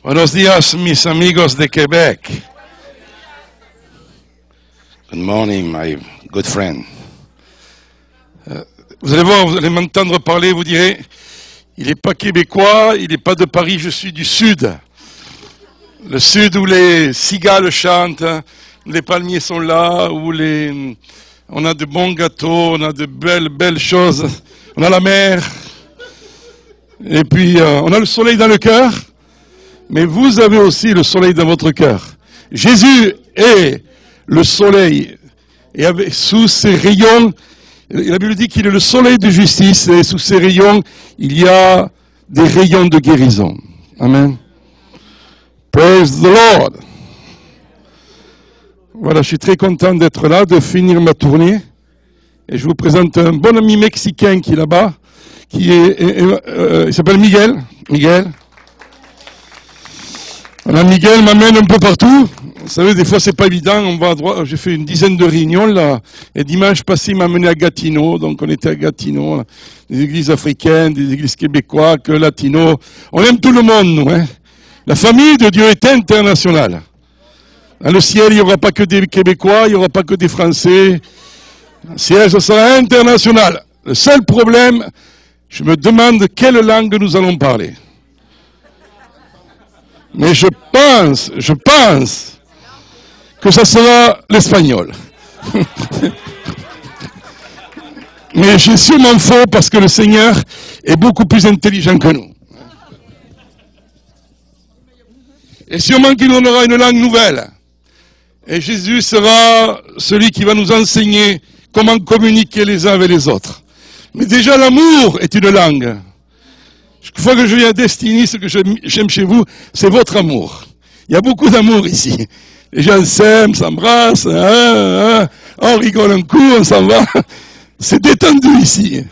Buenos días, mis amigos de Québec. Good morning, my good friend. Vous allez voir, vous allez m'entendre parler, vous direz, il n'est pas québécois, il n'est pas de Paris, je suis du Sud. Le Sud où les cigales chantent, les palmiers sont là, où on a de bons gâteaux, on a de belles choses, on a la mer, et puis on a le soleil dans le cœur. Mais vous avez aussi le soleil dans votre cœur. Jésus est le soleil. Et sous ses rayons, la Bible dit qu'il est le soleil de justice. Et sous ses rayons, il y a des rayons de guérison. Amen. Praise the Lord. Voilà, je suis très content d'être là, de finir ma tournée. Et je vous présente un bon ami mexicain qui est là-bas, il s'appelle Miguel. Miguel. Alors Miguel m'amène un peu partout. Vous savez, des fois c'est pas évident. On va à droite. J'ai fait une dizaine de réunions là. Et dimanche passé, il m'a amené à Gatineau. Donc on était à Gatineau, là. Des églises africaines, des églises québécoises, que latinos. On aime tout le monde, nous. Hein. La famille de Dieu est internationale. Dans le ciel, il n'y aura pas que des Québécois, il n'y aura pas que des Français. Le ciel, ce sera international. Le seul problème, je me demande quelle langue nous allons parler. Mais je pense que ça sera l'espagnol. Mais j'ai sûrement faux parce que le Seigneur est beaucoup plus intelligent que nous. Et sûrement qu'il en aura une langue nouvelle. Et Jésus sera celui qui va nous enseigner comment communiquer les uns avec les autres. Mais déjà l'amour est une langue. Chaque fois que je viens à Destiny, ce que j'aime chez vous, c'est votre amour. Il y a beaucoup d'amour ici. Les gens s'aiment, s'embrassent, on rigole un coup, on s'en va. C'est détendu ici.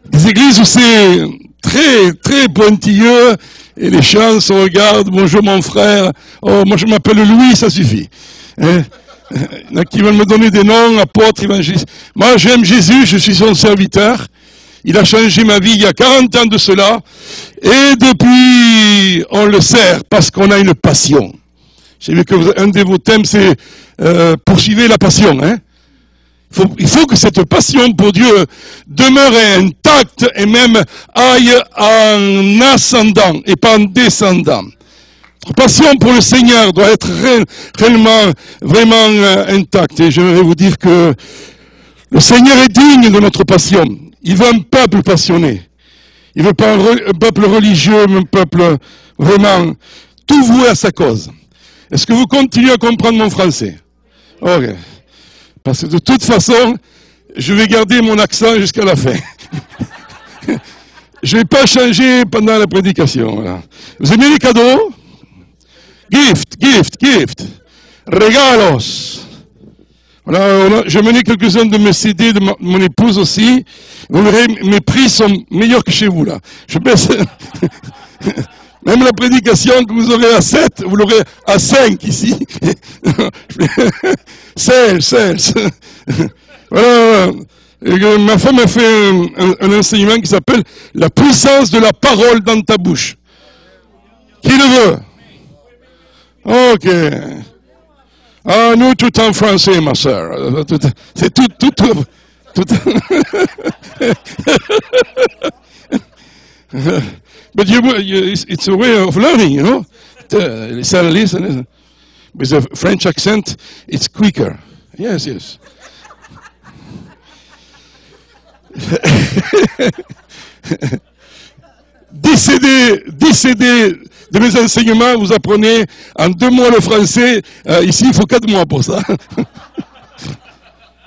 Des églises où c'est très, très pointilleux, et les gens se regardent, bonjour mon frère, oh, moi je m'appelle Louis, ça suffit. Il y en a qui veulent me donner des noms, apôtres, évangélistes. Moi j'aime Jésus, je suis son serviteur. Il a changé ma vie il y a 40 ans de cela. Et depuis, on le sert parce qu'on a une passion. J'ai vu que un de vos thèmes, c'est poursuivez la passion. Hein. Il faut que cette passion pour Dieu demeure intacte et même aille en ascendant et pas en descendant. Notre passion pour le Seigneur doit être réellement, vraiment intacte. Et j'aimerais vous dire que le Seigneur est digne de notre passion. Il veut un peuple passionné. Il veut pas un peuple religieux, mais un peuple vraiment tout voué à sa cause. Est-ce que vous continuez à comprendre mon français? Ok. Parce que de toute façon, je vais garder mon accent jusqu'à la fin. Je vais pas changer pendant la prédication. Voilà. Vous aimez les cadeaux? Gift. Regalos. Voilà, j'ai mené quelques-uns de mes CD de mon épouse aussi. Vous verrez, mes prix sont meilleurs que chez vous, là. Je baisse. Même la prédication que vous aurez à 7, vous l'aurez à 5 ici. Sales. Voilà. Et ma femme a fait un enseignement qui s'appelle la puissance de la parole dans ta bouche. Qui le veut? Ok. Ah, nous, tout en français, ma sœur. C'est tout. But it's a way of learning, you know. Listen. With a French accent, it's quicker. Yes. Décédé de mes enseignements, vous apprenez en 2 mois le français. Ici, il faut 4 mois pour ça.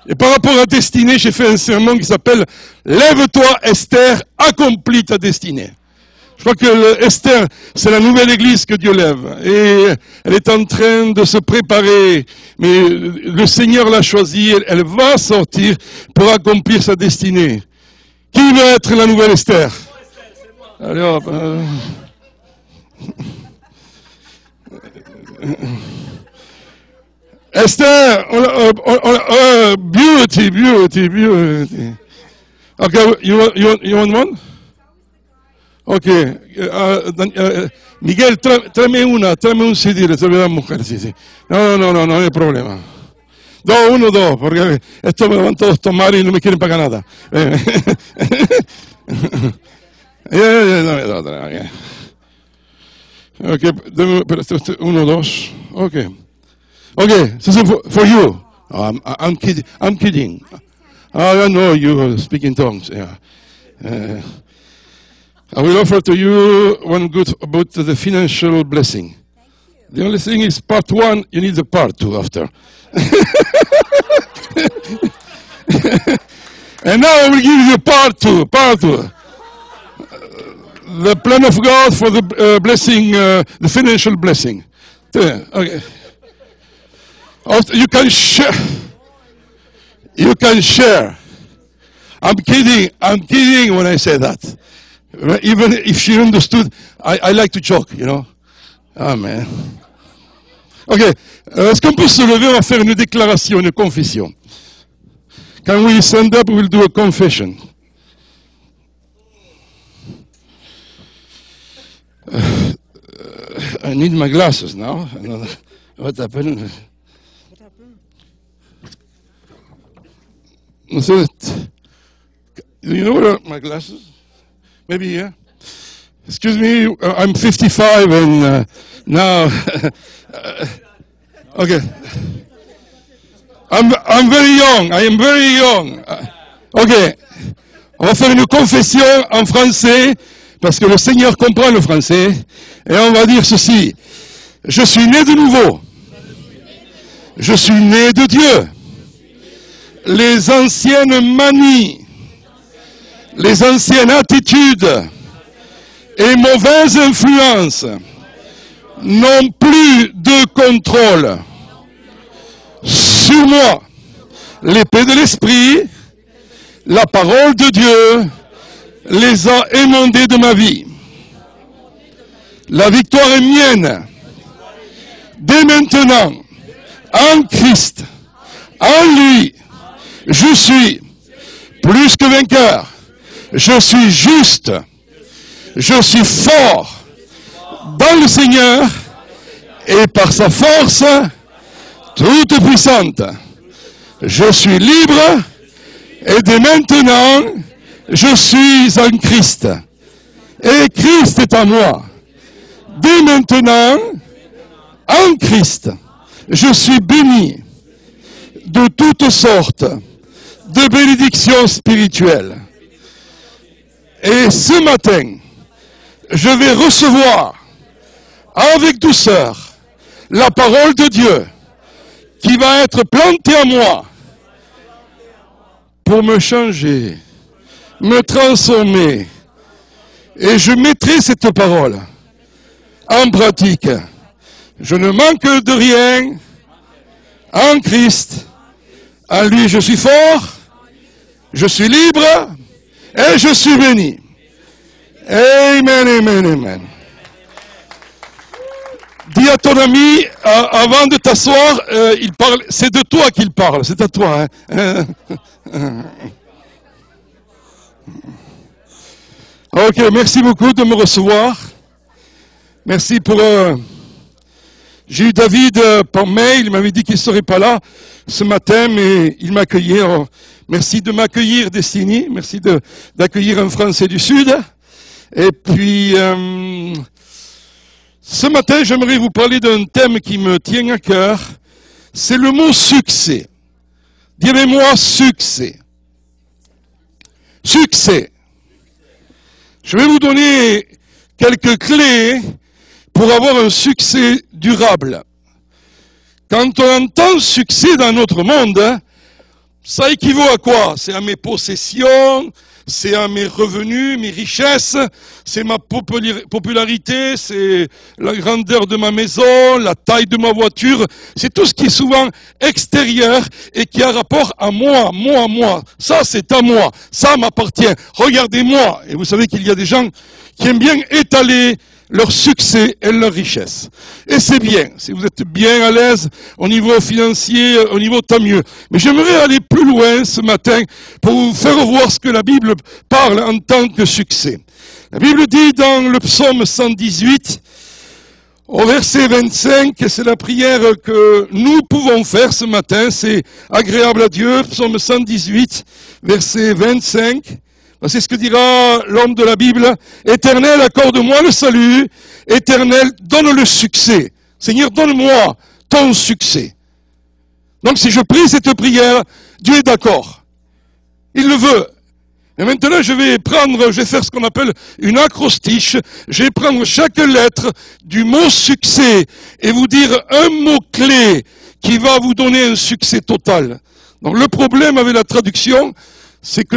Et par rapport à destinée, j'ai fait un sermon qui s'appelle « Lève-toi, Esther, accomplis ta destinée ». Je crois que Esther, c'est la nouvelle église que Dieu lève. Et elle est en train de se préparer. Mais le Seigneur l'a choisie, elle va sortir pour accomplir sa destinée. Qui veut être la nouvelle Esther? Allez hop. Esther, beauty. Okay, you want one? Ok. Miguel, tráeme un CD, le voy a mujer, sí, sí. No hay problema. Dos, porque esto me lo van todos a tomar y no me quieren pagar nada. Ok, uno, dos. Ok. Okay, this is for you. I'm kidding. I'm kidding. I know you speak in tongues. Yeah. I will offer to you one good about the financial blessing. The only thing is part one, you need the part two after. And now I will give you part two. The plan of God for the blessing, the financial blessing. Okay. You can share. You can share. I'm kidding when I say that. Even if she understood, I like to joke, you know. Amen. Ok. Est-ce qu'on peut se lever, on va faire une déclaration, une confession. Can we stand up, we'll do a confession. I need my glasses now. What happened? So that, do you know where are my glasses? Maybe here. Excuse me, I'm 55 and now. Okay. I'm very young. I am very young. Ok. On va faire une confession en français parce que le Seigneur comprend le français et on va dire ceci. Je suis né de nouveau. Je suis né de Dieu. Les anciennes manies, les anciennes attitudes et mauvaises influences n'ont plus de contrôle sur moi. L'épée de l'Esprit, la parole de Dieu, les a émondés de ma vie. La victoire est mienne. Dès maintenant, en Christ, en lui, je suis plus que vainqueur. Je suis juste. Je suis fort dans le Seigneur et par sa force toute puissante. Je suis libre et dès maintenant, je suis en Christ. Et Christ est en moi. Dès maintenant, en Christ, je suis béni de toutes sortes de bénédictions spirituelles. Et ce matin, je vais recevoir avec douceur la parole de Dieu qui va être plantée en moi pour me changer, me transformer. Et je mettrai cette parole en pratique. Je ne manque de rien en Christ. En lui, je suis fort, je suis libre et je suis béni. Amen, amen, amen. Dis à ton ami, avant de t'asseoir, il parle. C'est de toi qu'il parle, c'est à toi. Hein? Ok, merci beaucoup de me recevoir. Merci pour... J'ai eu David par mail, il m'avait dit qu'il ne serait pas là ce matin, mais il m'accueillait. Alors, merci de m'accueillir, Destiny. Merci d'accueillir un Français du Sud. Et puis, ce matin, j'aimerais vous parler d'un thème qui me tient à cœur. C'est le mot succès. Dis-moi succès. Succès. Je vais vous donner quelques clés pour avoir un succès durable. Quand on entend succès dans notre monde, ça équivaut à quoi? C'est à mes possessions, c'est à mes revenus, mes richesses, c'est ma popularité, c'est la grandeur de ma maison, la taille de ma voiture, c'est tout ce qui est souvent extérieur et qui a rapport à moi. Ça, c'est à moi, ça m'appartient. Regardez-moi. Et vous savez qu'il y a des gens qui aiment bien étaler leur succès et leur richesse. Et c'est bien. Si vous êtes bien à l'aise au niveau financier, au niveau tant mieux. Mais j'aimerais aller plus loin ce matin pour vous faire voir ce que la Bible parle en tant que succès. La Bible dit dans le psaume 118, au verset 25, et c'est la prière que nous pouvons faire ce matin, c'est agréable à Dieu, psaume 118, verset 25. C'est ce que dira l'homme de la Bible. Éternel, accorde-moi le salut. Éternel, donne le succès. Seigneur, donne-moi ton succès. Donc si je prie cette prière, Dieu est d'accord. Il le veut. Et maintenant, je vais faire ce qu'on appelle une acrostiche. Je vais prendre chaque lettre du mot succès et vous dire un mot-clé qui va vous donner un succès total. Donc le problème avec la traduction, c'est que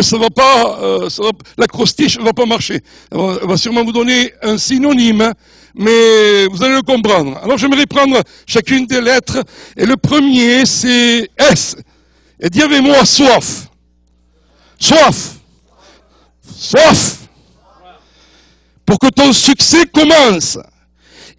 l'acrostiche ne va pas marcher. Elle va sûrement vous donner un synonyme, mais vous allez le comprendre. Alors j'aimerais prendre chacune des lettres, et le premier c'est S. Et dis avec moi soif. Soif. Soif. Pour que ton succès commence,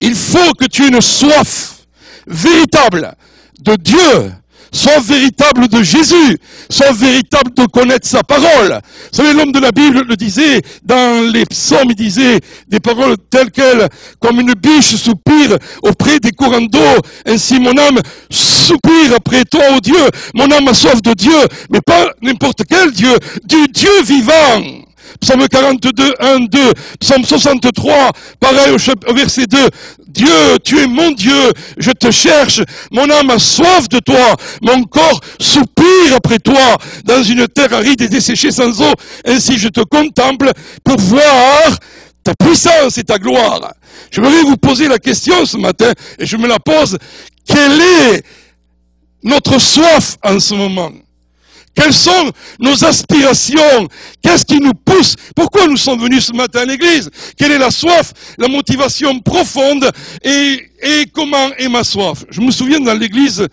il faut que tu aies une soif véritable de Dieu, soif véritable de Jésus, soif véritable de connaître sa parole. Vous savez, l'homme de la Bible le disait, dans les psaumes, il disait des paroles telles quelles, comme une biche soupire auprès des courants d'eau, ainsi mon âme soupire après toi, ô Dieu. Mon âme a soif de Dieu, mais pas n'importe quel Dieu, du Dieu vivant. Psaume 42, 1, 2, Psaume 63, pareil au verset 2. Dieu, tu es mon Dieu, je te cherche, mon âme a soif de toi, mon corps soupire après toi, dans une terre aride et desséchée sans eau, ainsi je te contemple pour voir ta puissance et ta gloire. Je voudrais vous poser la question ce matin, et je me la pose, quelle est notre soif en ce moment ? Quelles sont nos aspirations? Qu'est-ce qui nous pousse? Pourquoi nous sommes venus ce matin à l'église? Quelle est la soif, la motivation profonde et comment est ma soif? Je me souviens dans l'église,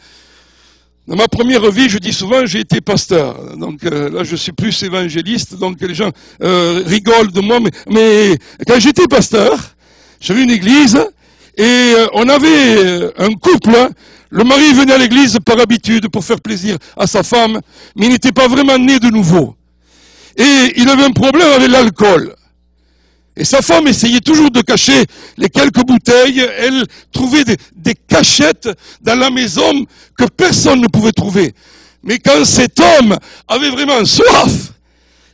dans ma première vie, je dis souvent, j'ai été pasteur. Donc là, je suis plus évangéliste, donc les gens rigolent de moi. Mais quand j'étais pasteur, j'avais une église et on avait un couple. Le mari venait à l'église par habitude pour faire plaisir à sa femme, mais il n'était pas vraiment né de nouveau. Et il avait un problème avec l'alcool. Et sa femme essayait toujours de cacher les quelques bouteilles. Elle trouvait des cachettes dans la maison que personne ne pouvait trouver. Mais quand cet homme avait vraiment soif,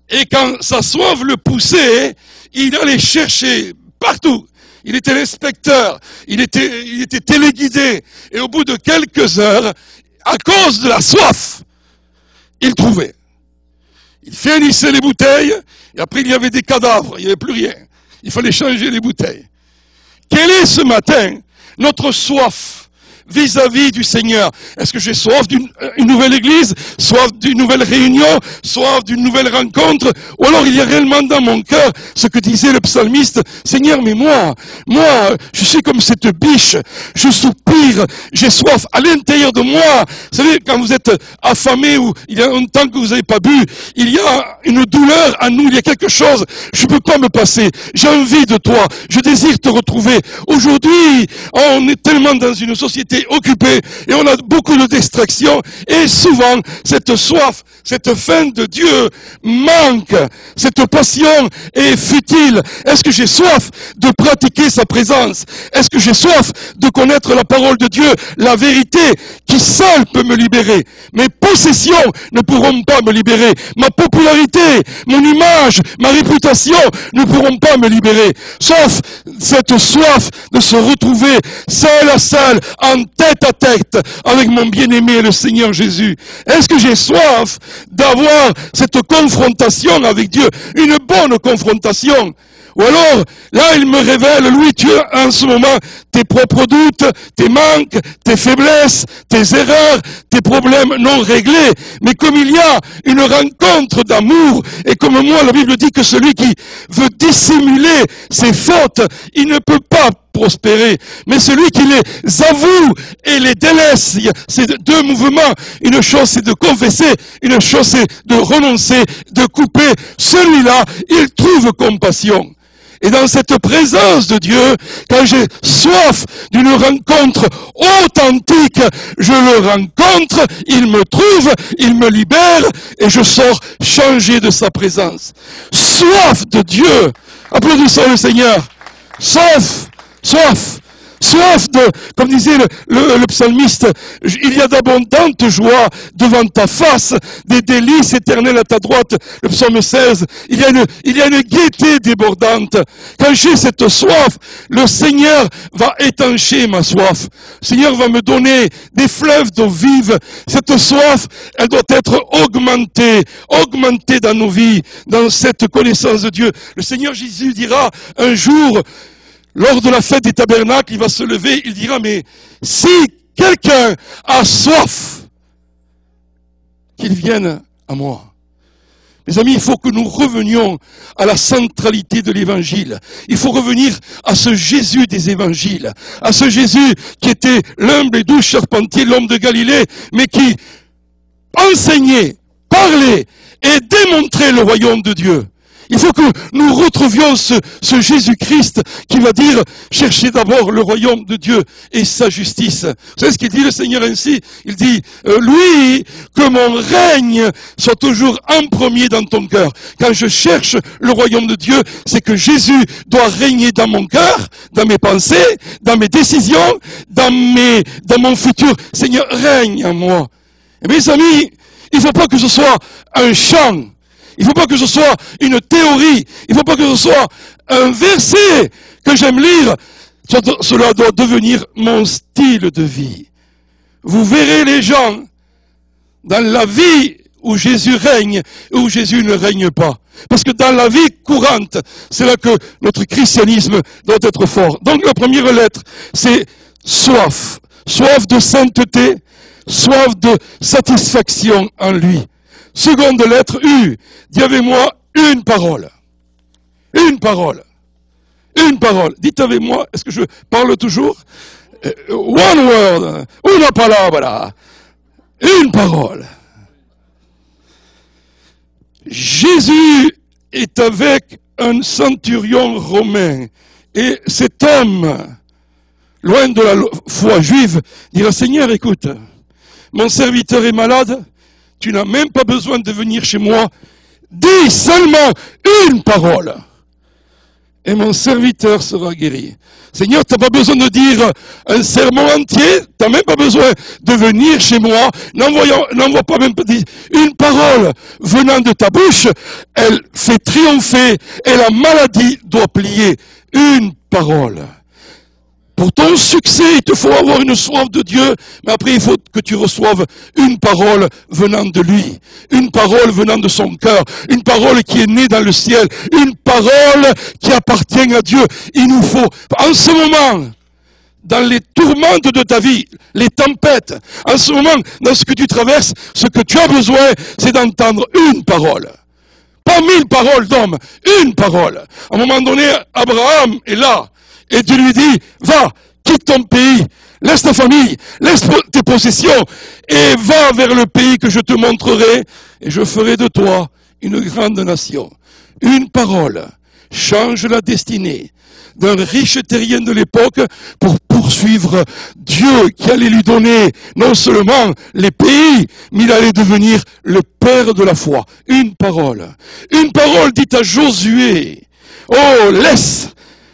et quand sa soif le poussait, il allait chercher partout. Il était l'inspecteur, il était téléguidé, et au bout de quelques heures, à cause de la soif, il trouvait. Il finissait les bouteilles, et après il y avait des cadavres, il n'y avait plus rien. Il fallait changer les bouteilles. Quelle est ce matin notre soif vis-à-vis du Seigneur? Est-ce que j'ai soif d'une nouvelle église, soif d'une nouvelle réunion, soif d'une nouvelle rencontre? Ou alors il y a réellement dans mon cœur ce que disait le psalmiste, Seigneur, mais moi, je suis comme cette biche, je soupire, j'ai soif à l'intérieur de moi. Vous savez, quand vous êtes affamé ou il y a longtemps que vous n'avez pas bu, il y a une douleur à nous, il y a quelque chose, je ne peux pas me passer, j'ai envie de toi, je désire te retrouver. Aujourd'hui, on est tellement dans une société occupée et on a beaucoup de distractions et souvent cette soif, cette faim de Dieu manque, cette passion est futile. Est-ce que j'ai soif de pratiquer sa présence? Est-ce que j'ai soif de connaître la parole de Dieu, la vérité qui seule peut me libérer? Mes possessions ne pourront pas me libérer, ma popularité, mon image, ma réputation ne pourront pas me libérer, sauf cette soif de se retrouver seul à seul, en tête à tête avec mon bien-aimé le Seigneur Jésus. Est-ce que j'ai soif d'avoir cette confrontation avec Dieu, une bonne confrontation? Ou alors, là, il me révèle, Louis, tu as en ce moment tes propres doutes, tes manques, tes faiblesses, tes erreurs, tes problèmes non réglés. Mais comme il y a une rencontre d'amour, et comme moi, la Bible dit que celui qui veut dissimuler ses fautes, il ne peut pas prospérer. Mais celui qui les avoue et les délaisse, c'est deux mouvements. Une chose, c'est de confesser. Une chose, c'est de renoncer, de couper. Celui-là, il trouve compassion. Et dans cette présence de Dieu, quand j'ai soif d'une rencontre authentique, je le rencontre, il me trouve, il me libère, et je sors changé de sa présence. Soif de Dieu, Applaudissons le Seigneur. Soif, soif. Soif de, comme disait le psalmiste, il y a d'abondantes joies devant ta face, des délices éternelles à ta droite. Le psaume 16, il y a une gaieté débordante. Quand j'ai cette soif, le Seigneur va étancher ma soif. Le Seigneur va me donner des fleuves d'eau vive. Cette soif, elle doit être augmentée dans nos vies, dans cette connaissance de Dieu. Le Seigneur Jésus dira un jour, lors de la fête des tabernacles, il va se lever, il dira, mais si quelqu'un a soif, qu'il vienne à moi. Mes amis, il faut que nous revenions à la centralité de l'évangile. Il faut revenir à ce Jésus des évangiles, à ce Jésus qui était l'humble et doux charpentier, l'homme de Galilée, mais qui enseignait, parlait et démontrait le royaume de Dieu. Il faut que nous retrouvions ce Jésus-Christ qui va dire, cherchez d'abord le royaume de Dieu et sa justice. Vous savez ce qu'il dit le Seigneur ainsi? Il dit, lui, que mon règne soit toujours en premier dans ton cœur. Quand je cherche le royaume de Dieu, c'est que Jésus doit régner dans mon cœur, dans mes pensées, dans mes décisions, dans mon futur. Seigneur, règne en moi. Et mes amis, il ne faut pas que ce soit un chant. Il ne faut pas que ce soit une théorie. Il ne faut pas que ce soit un verset que j'aime lire. Cela doit devenir mon style de vie. Vous verrez les gens dans la vie où Jésus règne et où Jésus ne règne pas. Parce que dans la vie courante, c'est là que notre christianisme doit être fort. Donc la première lettre, c'est soif. Soif de sainteté, soif de satisfaction en lui. Seconde lettre, U. Dis avec moi une parole. Une parole. Une parole. Dites avec moi, est-ce que je parle toujours? One word. Una palabra. Une parole. Jésus est avec un centurion romain. Et cet homme, loin de la foi juive, dira, Seigneur, écoute, mon serviteur est malade. Tu n'as même pas besoin de venir chez moi. Dis seulement une parole. Et mon serviteur sera guéri. Seigneur, tu n'as pas besoin de dire un sermon entier. Tu n'as même pas besoin de venir chez moi. N'envoie pas même une parole venant de ta bouche. Elle fait triompher et la maladie doit plier. Une parole. Pour ton succès, il te faut avoir une soif de Dieu, mais après il faut que tu reçoives une parole venant de lui, une parole venant de son cœur, une parole qui est née dans le ciel, une parole qui appartient à Dieu. Il nous faut, en ce moment, dans les tourmentes de ta vie, les tempêtes, en ce moment, dans ce que tu traverses, ce que tu as besoin, c'est d'entendre une parole. Pas 1000 paroles d'hommes, une parole. À un moment donné, Abraham est là. Et Dieu lui dit, va, quitte ton pays, laisse ta famille, laisse tes possessions, et va vers le pays que je te montrerai, et je ferai de toi une grande nation. Une parole change la destinée d'un riche terrien de l'époque pour poursuivre Dieu qui allait lui donner non seulement les pays, mais il allait devenir le père de la foi. Une parole dite à Josué, oh, laisse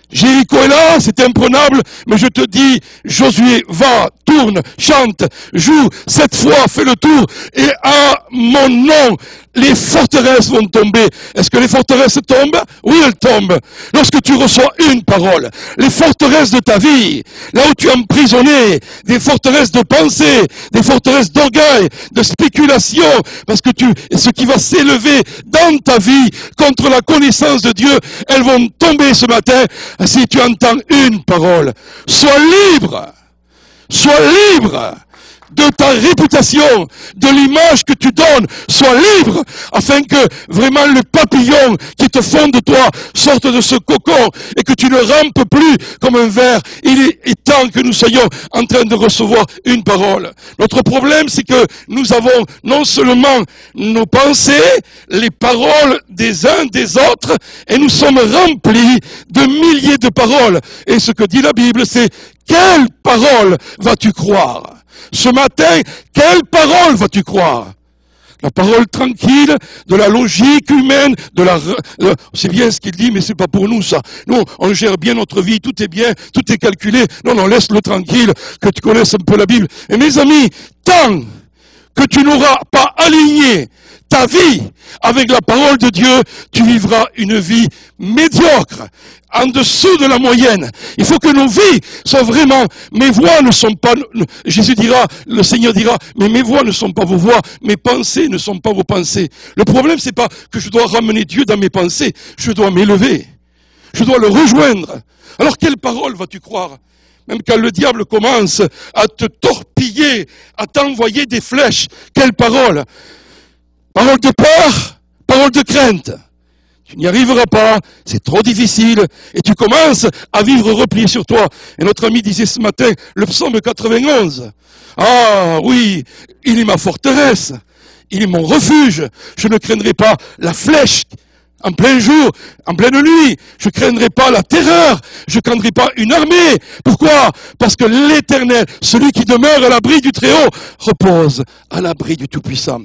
Jéricho est là, c'est imprenable, mais je te dis, Josué, va, tourne, chante, joue, cette fois, fais le tour, et à mon nom, les forteresses vont tomber. Est-ce que les forteresses tombent? Oui, elles tombent. Lorsque tu reçois une parole, les forteresses de ta vie, là où tu es emprisonné, des forteresses de pensée, des forteresses d'orgueil, de spéculation, parce que ce qui va s'élever dans ta vie contre la connaissance de Dieu, elles vont tomber ce matin si tu entends une parole. Sois libre. Sois libre de ta réputation, de l'image que tu donnes. Sois libre afin que vraiment le papillon qui te fond de toi sorte de ce cocon et que tu ne rampes plus comme un ver. Il est temps que nous soyons en train de recevoir une parole. Notre problème, c'est que nous avons non seulement nos pensées, les paroles des uns des autres, et nous sommes remplis de milliers de paroles. Et ce que dit la Bible, c'est quelle parole vas-tu croire? Ce matin, quelle parole vas-tu croire? La parole tranquille, de la logique humaine, c'est bien ce qu'il dit, mais c'est pas pour nous ça. Nous, on gère bien notre vie, tout est bien, tout est calculé. Non, non, laisse-le tranquille, que tu connaisses un peu la Bible. Et mes amis, tant que tu n'auras pas aligné ta vie avec la parole de Dieu, tu vivras une vie médiocre, en dessous de la moyenne. Il faut que nos vies soient vraiment, mes voix ne sont pas, Jésus dira, le Seigneur dira, mais mes voix ne sont pas vos voix, mes pensées ne sont pas vos pensées. Le problème, c'est pas que je dois ramener Dieu dans mes pensées, je dois m'élever, je dois le rejoindre. Alors quelle parole vas-tu croire? Même quand le diable commence à te torpiller, à t'envoyer des flèches, quelle parole? Parole de peur, parole de crainte. Tu n'y arriveras pas, c'est trop difficile, et tu commences à vivre replié sur toi. Et notre ami disait ce matin, le psaume 91. Ah oui, il est ma forteresse, il est mon refuge, je ne craindrai pas la flèche en plein jour, en pleine nuit, je ne craindrai pas la terreur, je ne craindrai pas une armée. Pourquoi? Parce que l'Éternel, celui qui demeure à l'abri du Très-Haut, repose à l'abri du Tout-Puissant.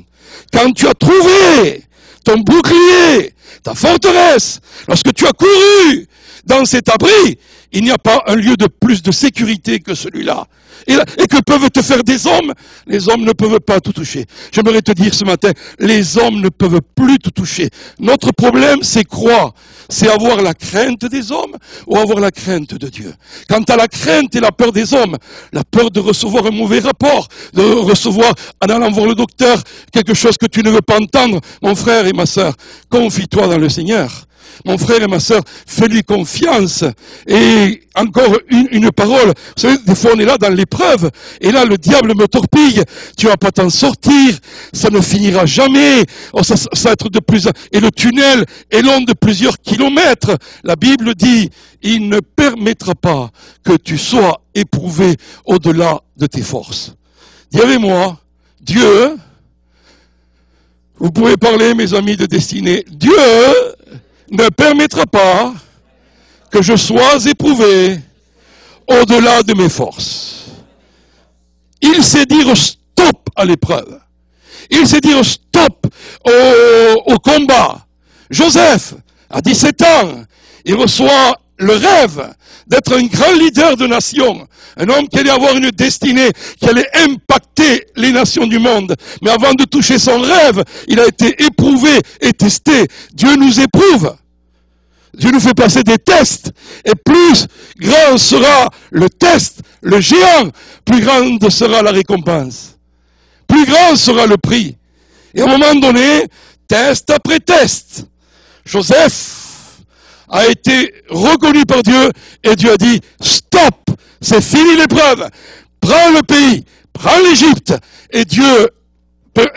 Quand tu as trouvé ton bouclier, ta forteresse, lorsque tu as couru dans cet abri, il n'y a pas un lieu de plus de sécurité que celui-là. Et que peuvent te faire des hommes? Les hommes ne peuvent pas tout toucher. J'aimerais te dire ce matin, les hommes ne peuvent plus tout toucher. Notre problème, c'est quoi? C'est avoir la crainte des hommes ou avoir la crainte de Dieu. Quant à la crainte et la peur des hommes, la peur de recevoir un mauvais rapport, de recevoir, en allant voir le docteur, quelque chose que tu ne veux pas entendre, mon frère et ma sœur, confie-toi dans le Seigneur. Mon frère et ma sœur, fais-lui confiance. Et encore une parole. Vous savez, des fois on est là dans l'épreuve, et là le diable me torpille. Tu vas pas t'en sortir, ça ne finira jamais. Oh, ça va être de plus. Et le tunnel est long de plusieurs kilomètres. La Bible dit, il ne permettra pas que tu sois éprouvé au-delà de tes forces. Dis avec moi, Dieu, vous pouvez parler mes amis de destinée, Dieu ne permettra pas que je sois éprouvé au-delà de mes forces. Il sait dire stop à l'épreuve. Il sait dire stop au combat. Joseph, à 17 ans, il reçoit le rêve d'être un grand leader de nation. Un homme qui allait avoir une destinée, qui allait impacter les nations du monde. Mais avant de toucher son rêve, il a été éprouvé et testé. Dieu nous éprouve. Dieu nous fait passer des tests, et plus grand sera le test, le géant, plus grande sera la récompense. Plus grand sera le prix. Et à un moment donné, test après test, Joseph a été reconnu par Dieu, et Dieu a dit, stop, c'est fini l'épreuve, prends le pays, prends l'Égypte, et Dieu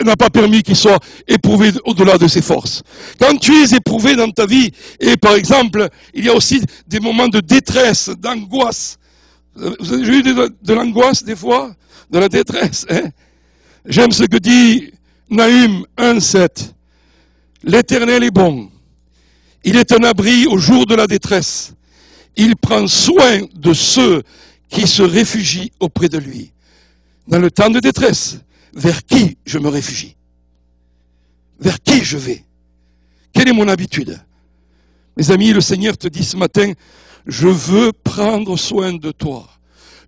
n'a pas permis qu'il soit éprouvé au-delà de ses forces. Quand tu es éprouvé dans ta vie, et par exemple, il y a aussi des moments de détresse, d'angoisse. Vous avez eu de l'angoisse des fois? De la détresse, hein? J'aime ce que dit Nahum 1,7. L'Éternel est bon. Il est un abri au jour de la détresse. Il prend soin de ceux qui se réfugient auprès de lui. Dans le temps de détresse, vers qui je me réfugie? Vers qui je vais? Quelle est mon habitude? Mes amis, le Seigneur te dit ce matin, je veux prendre soin de toi.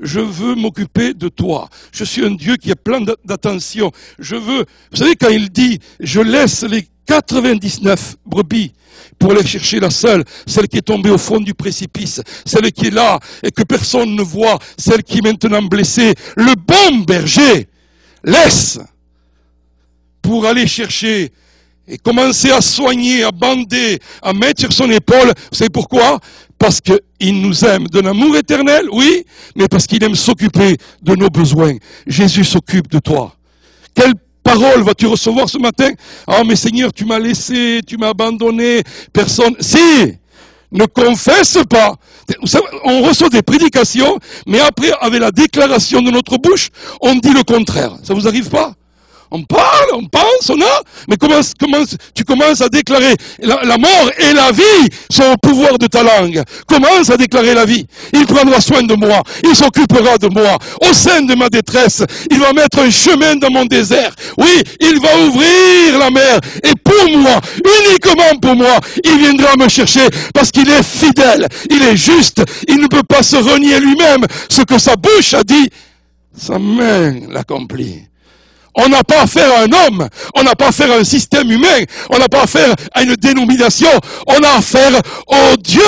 Je veux m'occuper de toi. Je suis un Dieu qui a plein d'attention. Je veux, vous savez, quand il dit, je laisse les 99 brebis pour aller chercher la seule, celle qui est tombée au fond du précipice, celle qui est là et que personne ne voit, celle qui est maintenant blessée. Le bon berger laisse pour aller chercher et commencer à soigner, à bander, à mettre sur son épaule. Vous savez pourquoi? Parce qu'il nous aime d'un amour éternel, oui, mais parce qu'il aime s'occuper de nos besoins. Jésus s'occupe de toi. Quelle parole vas-tu recevoir ce matin? Ah, mais Seigneur, tu m'as laissé, tu m'as abandonné, personne. Si! Ne confesse pas. Vous savez, on reçoit des prédications, mais après, avec la déclaration de notre bouche, on dit le contraire. Ça vous arrive pas? On parle, on pense, on a, mais tu commences à déclarer la mort et la vie sont au pouvoir de ta langue. Commence à déclarer la vie. Il prendra soin de moi, il s'occupera de moi. Au sein de ma détresse, il va mettre un chemin dans mon désert. Oui, il va ouvrir la mer. Et pour moi, uniquement pour moi, il viendra me chercher parce qu'il est fidèle, il est juste, il ne peut pas se renier lui-même. Ce que sa bouche a dit, sa main l'accomplit. On n'a pas affaire à un homme, on n'a pas affaire à un système humain, on n'a pas affaire à une dénomination, on a affaire au Dieu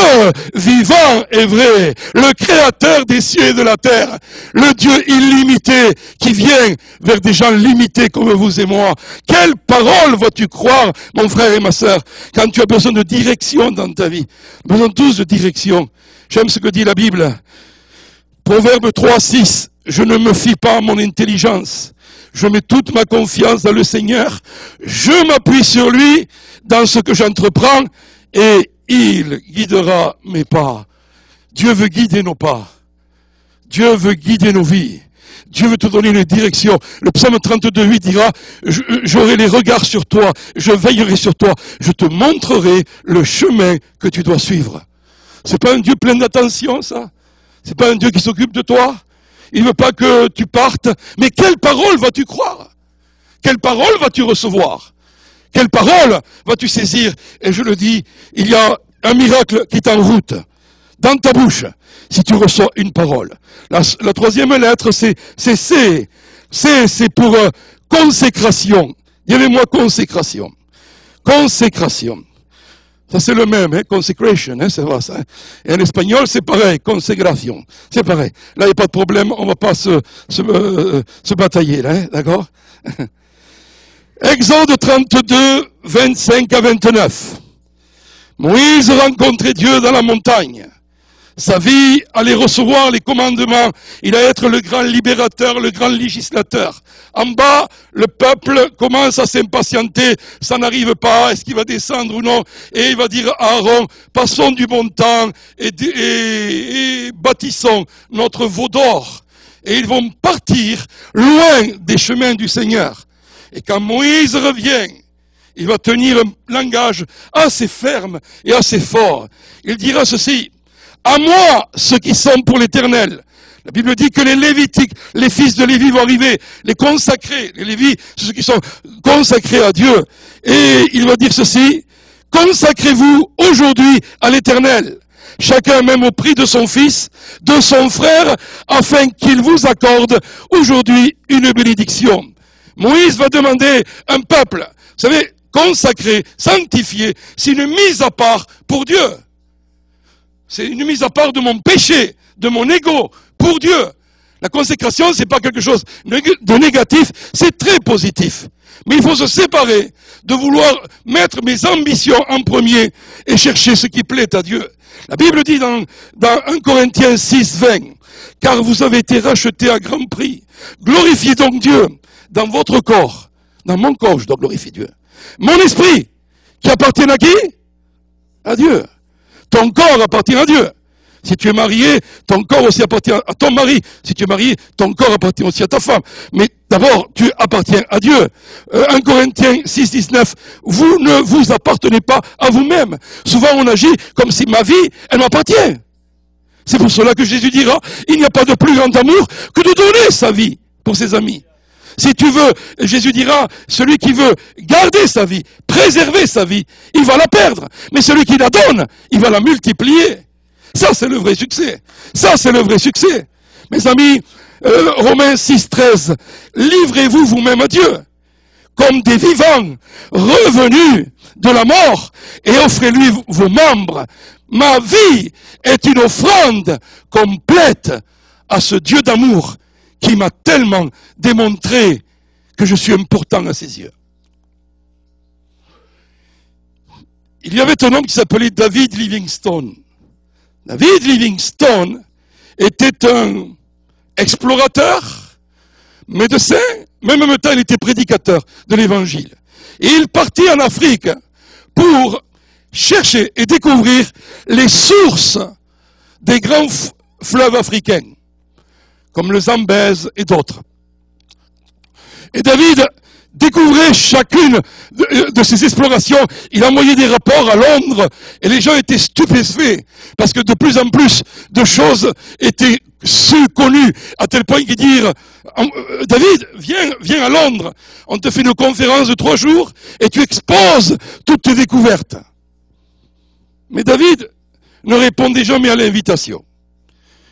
vivant et vrai, le créateur des cieux et de la terre, le Dieu illimité qui vient vers des gens limités comme vous et moi. Quelle parole vas-tu croire, mon frère et ma sœur, quand tu as besoin de direction dans ta vie, besoin tous de direction. J'aime ce que dit la Bible. Proverbe 3:6, je ne me fie pas à mon intelligence. Je mets toute ma confiance dans le Seigneur. Je m'appuie sur lui dans ce que j'entreprends et il guidera mes pas. Dieu veut guider nos pas. Dieu veut guider nos vies. Dieu veut te donner une direction. Le psaume 32:8 dira, j'aurai les regards sur toi, je veillerai sur toi, je te montrerai le chemin que tu dois suivre. C'est pas un Dieu plein d'attention, ça? C'est pas un Dieu qui s'occupe de toi? Il ne veut pas que tu partes. Mais quelle parole vas-tu croire? Quelle parole vas-tu recevoir? Quelle parole vas-tu saisir? Et je le dis, il y a un miracle qui est en route, dans ta bouche, si tu reçois une parole. La troisième lettre, c'est C. C, c'est pour consécration. Dis-moi consécration. Consécration. Ça c'est le même, hein, consecration, hein, c'est vrai ça. Hein. Et en espagnol c'est pareil, consécration, c'est pareil. Là il n'y a pas de problème, on ne va pas se batailler là, hein, d'accord? Exode 32, 25 à 29. Moïse rencontrait Dieu dans la montagne. Sa vie allait recevoir les commandements. Il allait être le grand libérateur, le grand législateur. En bas, le peuple commence à s'impatienter. Ça n'arrive pas. Est-ce qu'il va descendre ou non? Et il va dire à Aaron, passons du bon temps et bâtissons notre veau d'or. Et ils vont partir loin des chemins du Seigneur. Et quand Moïse revient, il va tenir un langage assez ferme et assez fort. Il dira ceci: à moi, ceux qui sont pour l'Éternel. La Bible dit que les Lévitiques, les fils de Lévi vont arriver, les consacrés. Les Lévis, ceux qui sont consacrés à Dieu. Et il va dire ceci: consacrez-vous aujourd'hui à l'Éternel. Chacun même au prix de son fils, de son frère, afin qu'il vous accorde aujourd'hui une bénédiction. Moïse va demander un peuple, vous savez, consacré, sanctifié, c'est une mise à part pour Dieu. C'est une mise à part de mon péché, de mon ego, pour Dieu. La consécration, c'est pas quelque chose de négatif, c'est très positif. Mais il faut se séparer de vouloir mettre mes ambitions en premier et chercher ce qui plaît à Dieu. La Bible dit dans 1 Corinthiens 6, 20, car vous avez été rachetés à grand prix. Glorifiez donc Dieu dans votre corps. Dans mon corps, je dois glorifier Dieu. Mon esprit, qui appartient à qui? À Dieu. Ton corps appartient à Dieu. Si tu es marié, ton corps aussi appartient à ton mari. Si tu es marié, ton corps appartient aussi à ta femme. Mais d'abord, tu appartiens à Dieu. 1 Corinthiens 6, 19, vous ne vous appartenez pas à vous-même. Souvent, on agit comme si ma vie, elle m'appartient. C'est pour cela que Jésus dira, il n'y a pas de plus grand amour que de donner sa vie pour ses amis. Si tu veux, Jésus dira, celui qui veut garder sa vie, préserver sa vie, il va la perdre. Mais celui qui la donne, il va la multiplier. Ça, c'est le vrai succès. Ça, c'est le vrai succès. Mes amis, Romains 6, 13, livrez-vous vous-même à Dieu, comme des vivants, revenus de la mort, et offrez-lui vos membres. Ma vie est une offrande complète à ce Dieu d'amour qui m'a tellement démontré que je suis important à ses yeux. Il y avait un homme qui s'appelait David Livingstone. David Livingstone était un explorateur, médecin, même en même temps il était prédicateur de l'évangile. Et il partit en Afrique pour chercher et découvrir les sources des grands fleuves africains, comme le Zambèze et d'autres. Et David découvrait chacune de ces explorations. Il envoyait des rapports à Londres et les gens étaient stupéfaits parce que de plus en plus de choses étaient connues à tel point qu'ils dirent David, viens à Londres, on te fait une conférence de 3 jours et tu exposes toutes tes découvertes. Mais David ne répondait jamais à l'invitation.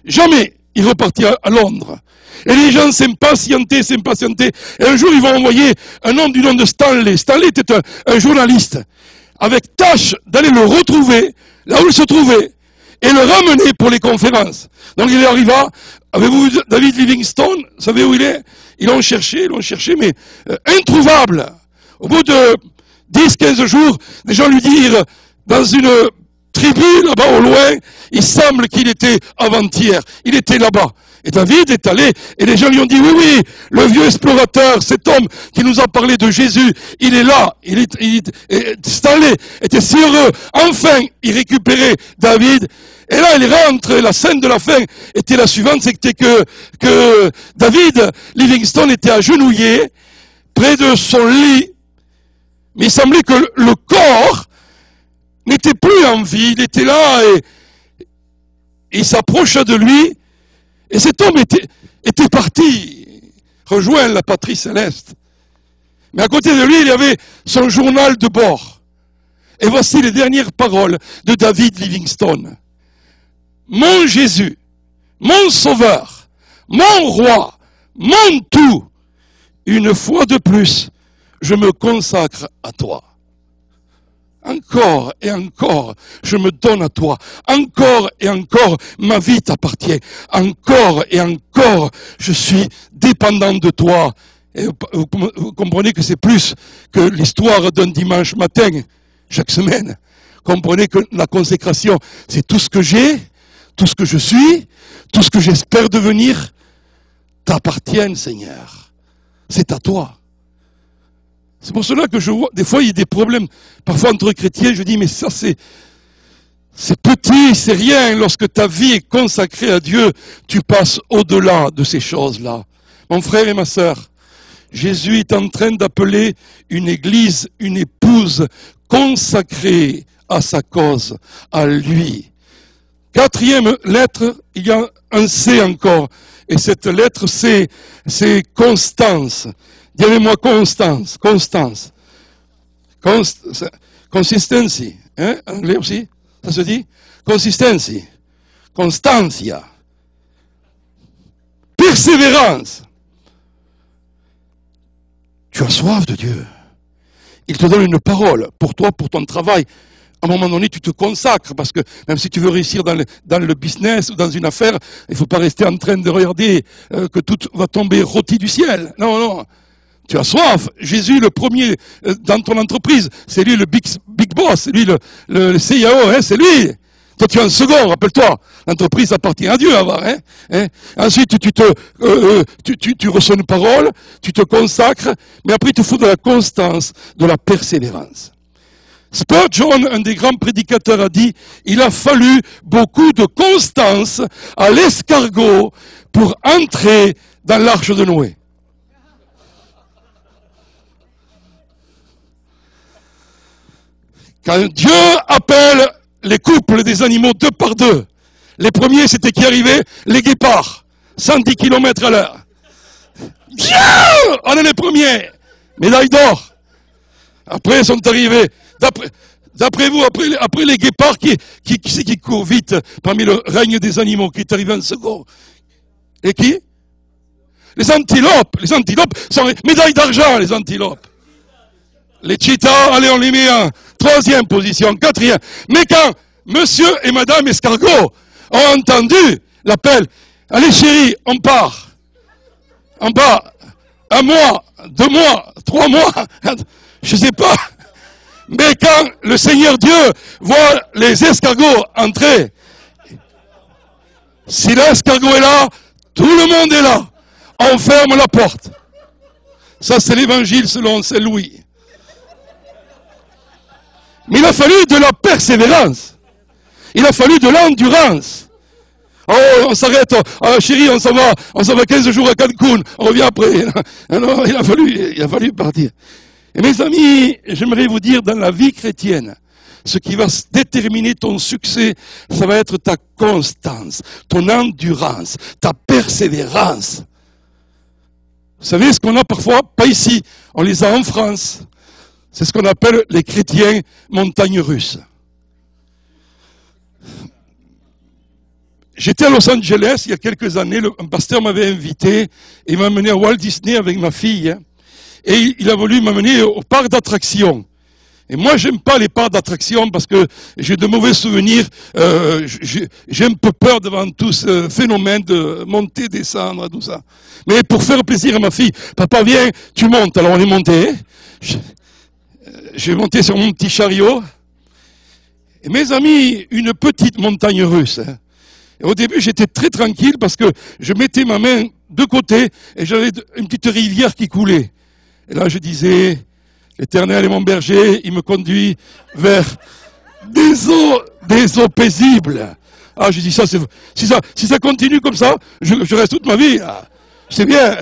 Jamais il repartit à Londres. Et les gens s'impatientaient. Et un jour, ils vont envoyer un homme du nom de Stanley. Stanley était un journaliste, avec tâche d'aller le retrouver, là où il se trouvait, et le ramener pour les conférences. Donc il arriva, avez-vous vu David Livingstone? Vous savez où il est? Ils l'ont cherché, mais introuvable. Au bout de 10-15 jours, des gens lui dirent, dans une tribu, là-bas au loin, il semble qu'il était avant-hier. Il était là-bas. Et David est allé, et les gens lui ont dit, oui, le vieux explorateur, cet homme qui nous a parlé de Jésus, il est là. Stanley était si heureux. Enfin, il récupérait David. Et là, il rentre, et la scène de la fin était la suivante, c'était que David Livingstone était agenouillé près de son lit. Mais il semblait que le corps n'était plus en vie, il était là, et il s'approcha de lui. Et cet homme était parti rejoindre la patrie céleste. Mais à côté de lui, il y avait son journal de bord. Et voici les dernières paroles de David Livingstone. Mon Jésus, mon Sauveur, mon Roi, mon tout, une fois de plus, je me consacre à toi. Encore et encore, je me donne à toi. Encore et encore, ma vie t'appartient. Encore et encore, je suis dépendant de toi. Et vous comprenez que c'est plus que l'histoire d'un dimanche matin, chaque semaine. Comprenez que la consécration, c'est tout ce que j'ai, tout ce que je suis, tout ce que j'espère devenir, t'appartiennent, Seigneur. C'est à toi. C'est pour cela que je vois, des fois il y a des problèmes, parfois entre chrétiens, je dis mais ça c'est petit, c'est rien, lorsque ta vie est consacrée à Dieu, tu passes au-delà de ces choses-là. Mon frère et ma sœur, Jésus est en train d'appeler une église, une épouse consacrée à sa cause, à lui. 4e lettre, il y a un C encore, et cette lettre c'est Constance. Dis avec moi Constance. Consistency. Hein? En anglais aussi, ça se dit? Consistency. Constancia. Persévérance. Tu as soif de Dieu. Il te donne une parole pour toi, pour ton travail. À un moment donné, tu te consacres, parce que même si tu veux réussir dans le business ou dans une affaire, il ne faut pas rester en train de regarder que tout va tomber rôti du ciel. Non. Tu as soif. Jésus, le premier dans ton entreprise, c'est lui le big boss, c'est lui le CIO, hein, c'est lui. Toi, tu es un second, rappelle-toi. L'entreprise appartient à Dieu avant. Hein. Ensuite, tu reçois une parole, tu te consacres, mais après, il te faut de la constance, de la persévérance. Spurgeon, un des grands prédicateurs, a dit « Il a fallu beaucoup de constance à l'escargot pour entrer dans l'arche de Noé. » Quand Dieu appelle les couples des animaux 2 par 2, les premiers c'était qui arrivaient? Les guépards, 110 km à l'heure. On est les premiers, médaille d'or. Après sont arrivés, d'après vous, après les guépards, qui court vite parmi le règne des animaux, qui est arrivé en second? Et qui? Les antilopes sont médaille d'argent, les antilopes. Les cheetahs, allez, on les met en 3e position, 4e. Mais quand monsieur et madame escargot ont entendu l'appel, allez chérie, on part. 1 mois, 2 mois, 3 mois, je sais pas. Mais quand le Seigneur Dieu voit les escargots entrer, si l'escargot est là, tout le monde est là. On ferme la porte. Ça, c'est l'évangile selon Saint Louis. Mais il a fallu de la persévérance. Il a fallu de l'endurance. Oh, on s'arrête, chérie, on s'en va 15 jours à Cancun, on revient après. Non, il a fallu partir. Et mes amis, j'aimerais vous dire, dans la vie chrétienne, ce qui va déterminer ton succès, ça va être ta constance, ton endurance, ta persévérance. Vous savez ce qu'on a parfois, pas ici, on les a en France. C'est ce qu'on appelle les chrétiens montagnes russes. J'étais à Los Angeles il y a quelques années, un pasteur m'avait invité, et il m'a amené à Walt Disney avec ma fille, et il a voulu m'amener au parc d'attractions. Et moi, j'aime pas les parcs d'attractions parce que j'ai de mauvais souvenirs. J'ai un peu peur devant tout ce phénomène de monter, descendre, tout ça. Mais pour faire plaisir à ma fille, papa, viens, tu montes. Alors on est monté. J'ai monté sur mon petit chariot. Et mes amis, une petite montagne russe. Et au début, j'étais très tranquille parce que je mettais ma main de côté et j'avais une petite rivière qui coulait. Et là, je disais, l'Éternel est mon berger, il me conduit vers des eaux paisibles. Ah, je dis ça, si ça continue comme ça, je reste toute ma vie. C'est bien,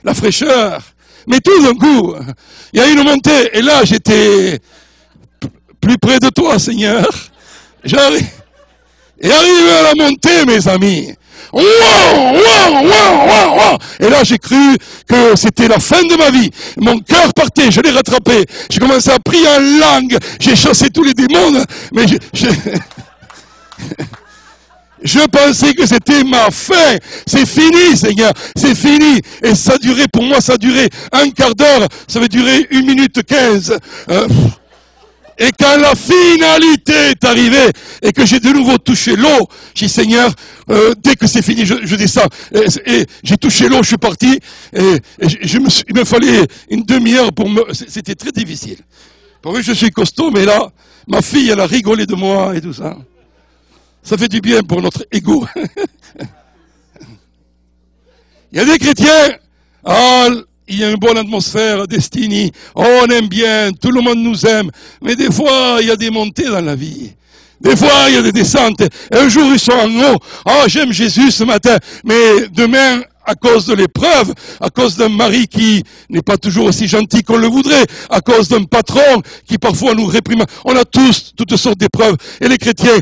la fraîcheur. Mais tout d'un coup, il y a une montée, et là, j'étais plus près de toi, Seigneur. Et arrivé à la montée, mes amis, wow, wow, wow, wow, wow. Et là, j'ai cru que c'était la fin de ma vie. Mon cœur partait, je l'ai rattrapé. J'ai commencé à prier en langue. J'ai chassé tous les démons. Mais je pensais que c'était ma fin. C'est fini, Seigneur. C'est fini. Et ça durait, pour moi, ça durait un quart d'heure. Ça va durer 1 minute 15. Et quand la finalité est arrivée et que j'ai de nouveau touché l'eau, j'ai dit Seigneur, dès que c'est fini, je descends. Et j'ai touché l'eau, je suis parti. Et il me fallait une demi-heure pour me... C'était très difficile. Pour moi, je suis costaud, mais là, ma fille, elle a rigolé de moi et tout ça. Ça fait du bien pour notre ego. Il y a des chrétiens... il y a une bonne atmosphère, Destiny. Oh, on aime bien, tout le monde nous aime. Mais des fois, il y a des montées dans la vie. Des fois, il y a des descentes. Et un jour, ils sont en haut. Oh, j'aime Jésus ce matin. Mais demain, à cause de l'épreuve, à cause d'un mari qui n'est pas toujours aussi gentil qu'on le voudrait, à cause d'un patron qui parfois nous réprime. On a tous toutes sortes d'épreuves. Et les chrétiens,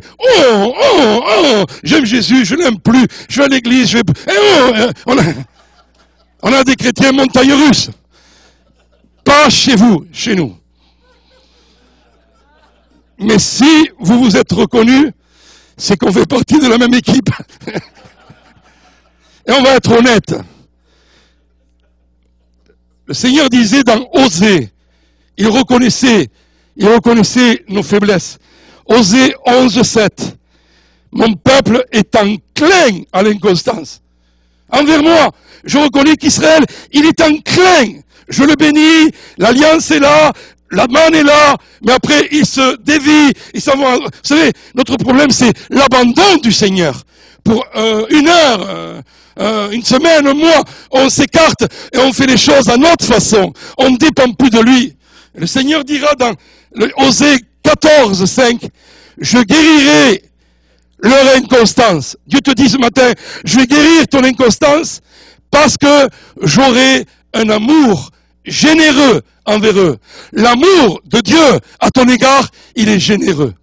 j'aime Jésus, je l'aime plus. Je vais à l'église, on a des chrétiens montagnes russes. Pas chez vous, chez nous. Mais si vous vous êtes reconnus, c'est qu'on fait partie de la même équipe. Et on va être honnête. Le Seigneur disait dans Osée, il reconnaissait nos faiblesses. Osée 11:7. Mon peuple est enclin à l'inconstance. Envers moi, je reconnais qu'Israël, il est enclin. Je le bénis, l'alliance est là, la manne est là, mais après il se dévie, il s'en va. Vous savez, notre problème c'est l'abandon du Seigneur. Pour 1 heure, une semaine, un mois, on s'écarte et on fait les choses à notre façon. On ne dépend plus de lui. Le Seigneur dira dans Osée 14:5, je guérirai leur inconstance. Dieu te dit ce matin, je vais guérir ton inconstance parce que j'aurai un amour généreux envers eux. L'amour de Dieu à ton égard, il est généreux.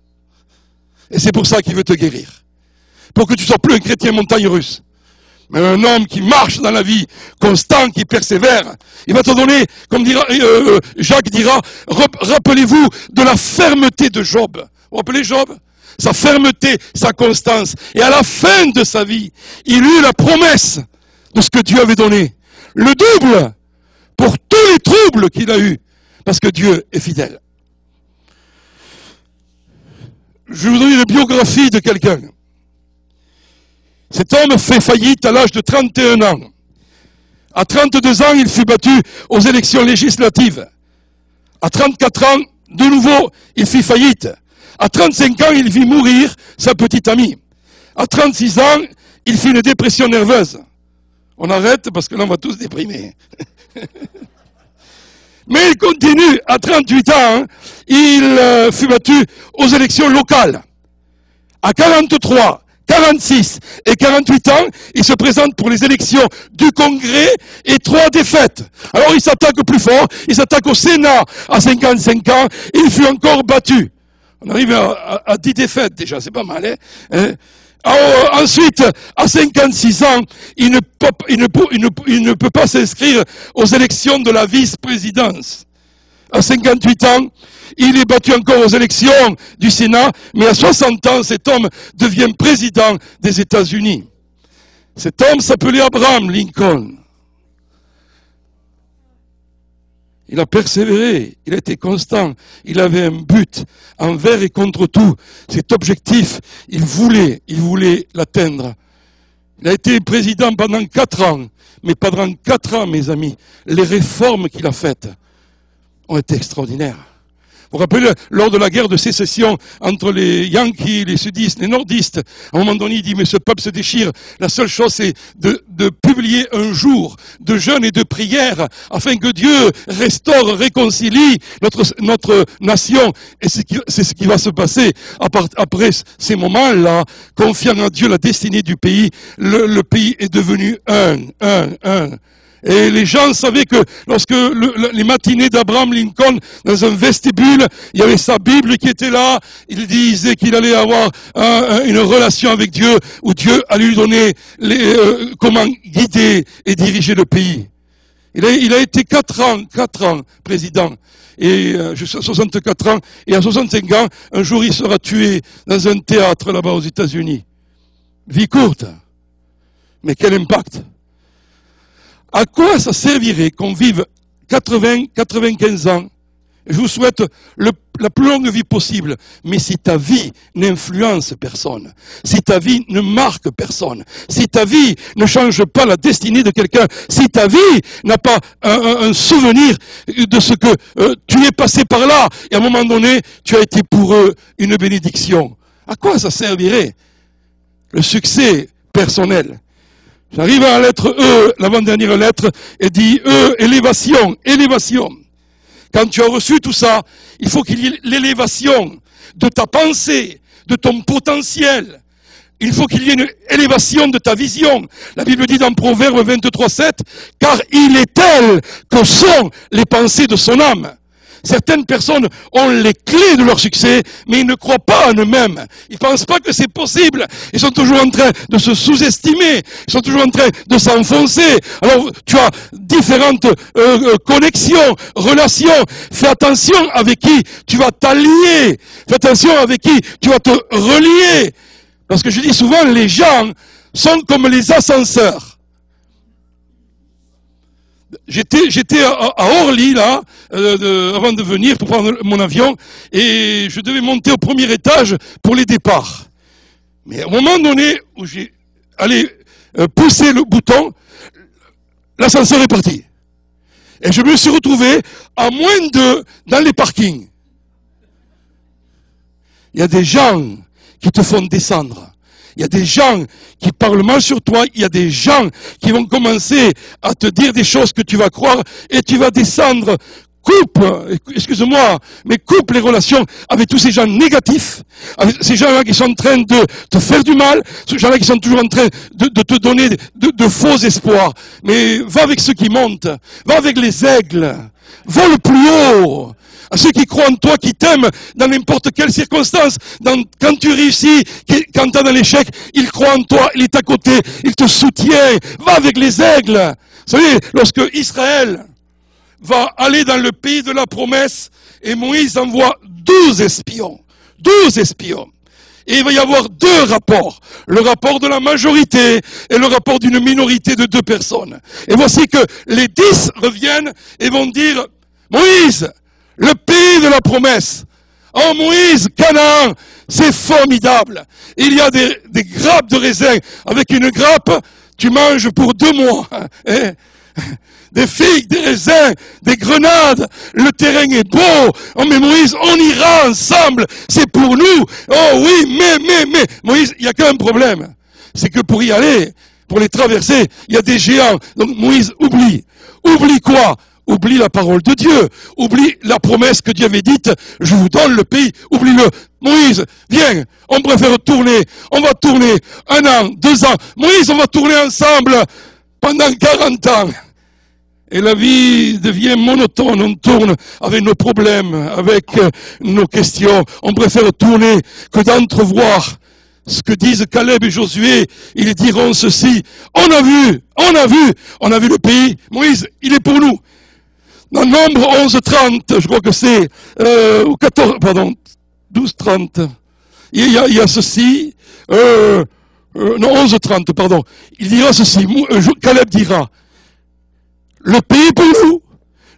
Et c'est pour ça qu'il veut te guérir. Pour que tu ne sois plus un chrétien montagne russe, mais un homme qui marche dans la vie, constant, qui persévère. Il va te donner, comme dira, Jacques dira, rappelez-vous de la fermeté de Job. Vous vous rappelez Job ? Sa fermeté, sa constance. Et à la fin de sa vie, il eut la promesse de ce que Dieu avait donné. Le double pour tous les troubles qu'il a eus. Parce que Dieu est fidèle. Je vous donne une biographie de quelqu'un. Cet homme fait faillite à l'âge de 31 ans. À 32 ans, il fut battu aux élections législatives. À 34 ans, de nouveau, il fit faillite. À 35 ans, il vit mourir sa petite amie. À 36 ans, il fit une dépression nerveuse. On arrête parce que là, on va tous déprimer. Mais il continue. À 38 ans, il fut battu aux élections locales. À 43, 46 et 48 ans, il se présente pour les élections du Congrès et 3 défaites. Alors il s'attaque plus fort, il s'attaque au Sénat à 55 ans, et il fut encore battu. On arrive à 10 défaites déjà, c'est pas mal. Hein. Alors, ensuite, à 56 ans, il ne peut pas s'inscrire aux élections de la vice-présidence. À 58 ans, il est battu encore aux élections du Sénat, mais à 60 ans, cet homme devient président des États-Unis. Cet homme s'appelait Abraham Lincoln. Il a persévéré, il a été constant, il avait un but envers et contre tout. Cet objectif, il voulait l'atteindre. Il a été président pendant 4 ans, mais pendant 4 ans, mes amis, les réformes qu'il a faites ont été extraordinaires. Vous vous rappelez, lors de la guerre de sécession entre les Yankees, les sudistes, les nordistes, à un moment donné, il dit, mais ce peuple se déchire. La seule chose, c'est de publier un jour de jeûne et de prière, afin que Dieu restaure, réconcilie notre nation. Et c'est ce qui va se passer après ces moments-là, confiant à Dieu la destinée du pays. Le pays est devenu un. Et les gens savaient que lorsque les matinées d'Abraham Lincoln, dans un vestibule, il y avait sa Bible qui était là, il disait qu'il allait avoir une relation avec Dieu, où Dieu allait lui donner comment guider et diriger le pays. Il a été 4 ans président. Et je suis à 64 ans, et à 65 ans, un jour il sera tué dans un théâtre là-bas aux États-Unis. Vie courte, mais quel impact! À quoi ça servirait qu'on vive 80, 95 ans? Je vous souhaite la plus longue vie possible. Mais si ta vie n'influence personne, si ta vie ne marque personne, si ta vie ne change pas la destinée de quelqu'un, si ta vie n'a pas un souvenir de ce que tu es passé par là, et à un moment donné, tu as été pour eux une bénédiction, à quoi ça servirait? Le succès personnel. J'arrive à la lettre E, l'avant-dernière lettre, et dit E, élévation. Quand tu as reçu tout ça, il faut qu'il y ait l'élévation de ta pensée, de ton potentiel. Il faut qu'il y ait une élévation de ta vision. La Bible dit dans Proverbe 23:7, car il est tel que sont les pensées de son âme. Certaines personnes ont les clés de leur succès, mais ils ne croient pas en eux-mêmes. Ils ne pensent pas que c'est possible. Ils sont toujours en train de se sous-estimer. Ils sont toujours en train de s'enfoncer. Alors, tu as différentes connexions, relations. Fais attention avec qui tu vas t'allier. Fais attention avec qui tu vas te relier. Parce que je dis souvent, les gens sont comme les ascenseurs. J'étais à Orly, là, avant de venir pour prendre mon avion, et je devais monter au premier étage pour les départs. Mais à un moment donné, où j'ai allé pousser le bouton, l'ascenseur est parti. Et je me suis retrouvé à moins de dans les parkings. Il y a des gens qui te font descendre. Il y a des gens qui parlent mal sur toi, il y a des gens qui vont commencer à te dire des choses que tu vas croire et tu vas descendre. Coupe les relations avec tous ces gens négatifs, avec ces gens-là qui sont en train de te faire du mal, ces gens-là qui sont toujours en train de te donner de faux espoirs. Mais va avec ceux qui montent, va avec les aigles, vole plus haut. À ceux qui croient en toi, qui t'aiment dans n'importe quelle circonstance. Quand tu réussis, quand tu es dans l'échec, il croit en toi, il est à côté, il te soutient. Va avec les aigles. Vous savez, lorsque Israël va aller dans le pays de la promesse, et Moïse envoie 12 espions. 12 espions. Et il va y avoir 2 rapports. Le rapport de la majorité et le rapport d'une minorité de 2 personnes. Et voici que les 10 reviennent et vont dire, Moïse, le pays de la promesse. Oh Moïse, Canaan, c'est formidable. Il y a des grappes de raisin. Avec une grappe, tu manges pour 2 mois. Des figues, des raisins, des grenades. Le terrain est beau. Oh mais Moïse, on ira ensemble. C'est pour nous. Oh oui, mais. Moïse, il n'y a qu'un problème. C'est que pour y aller, pour les traverser, il y a des géants. Donc Moïse, oublie. Oublie quoi? Oublie la parole de Dieu. Oublie la promesse que Dieu avait dite. Je vous donne le pays. Oublie-le. Moïse, viens. On préfère tourner. On va tourner 1 an, 2 ans. Moïse, on va tourner ensemble pendant 40 ans. Et la vie devient monotone. On tourne avec nos problèmes, avec nos questions. On préfère tourner que d'entrevoir ce que disent Caleb et Josué. Ils diront ceci. On a vu le pays. Moïse, il est pour nous. Dans Nombre 11-30, je crois que c'est, 12-30. Il y a ceci, non, 11-30, pardon. Il dira ceci, Caleb dira, le pays pour nous,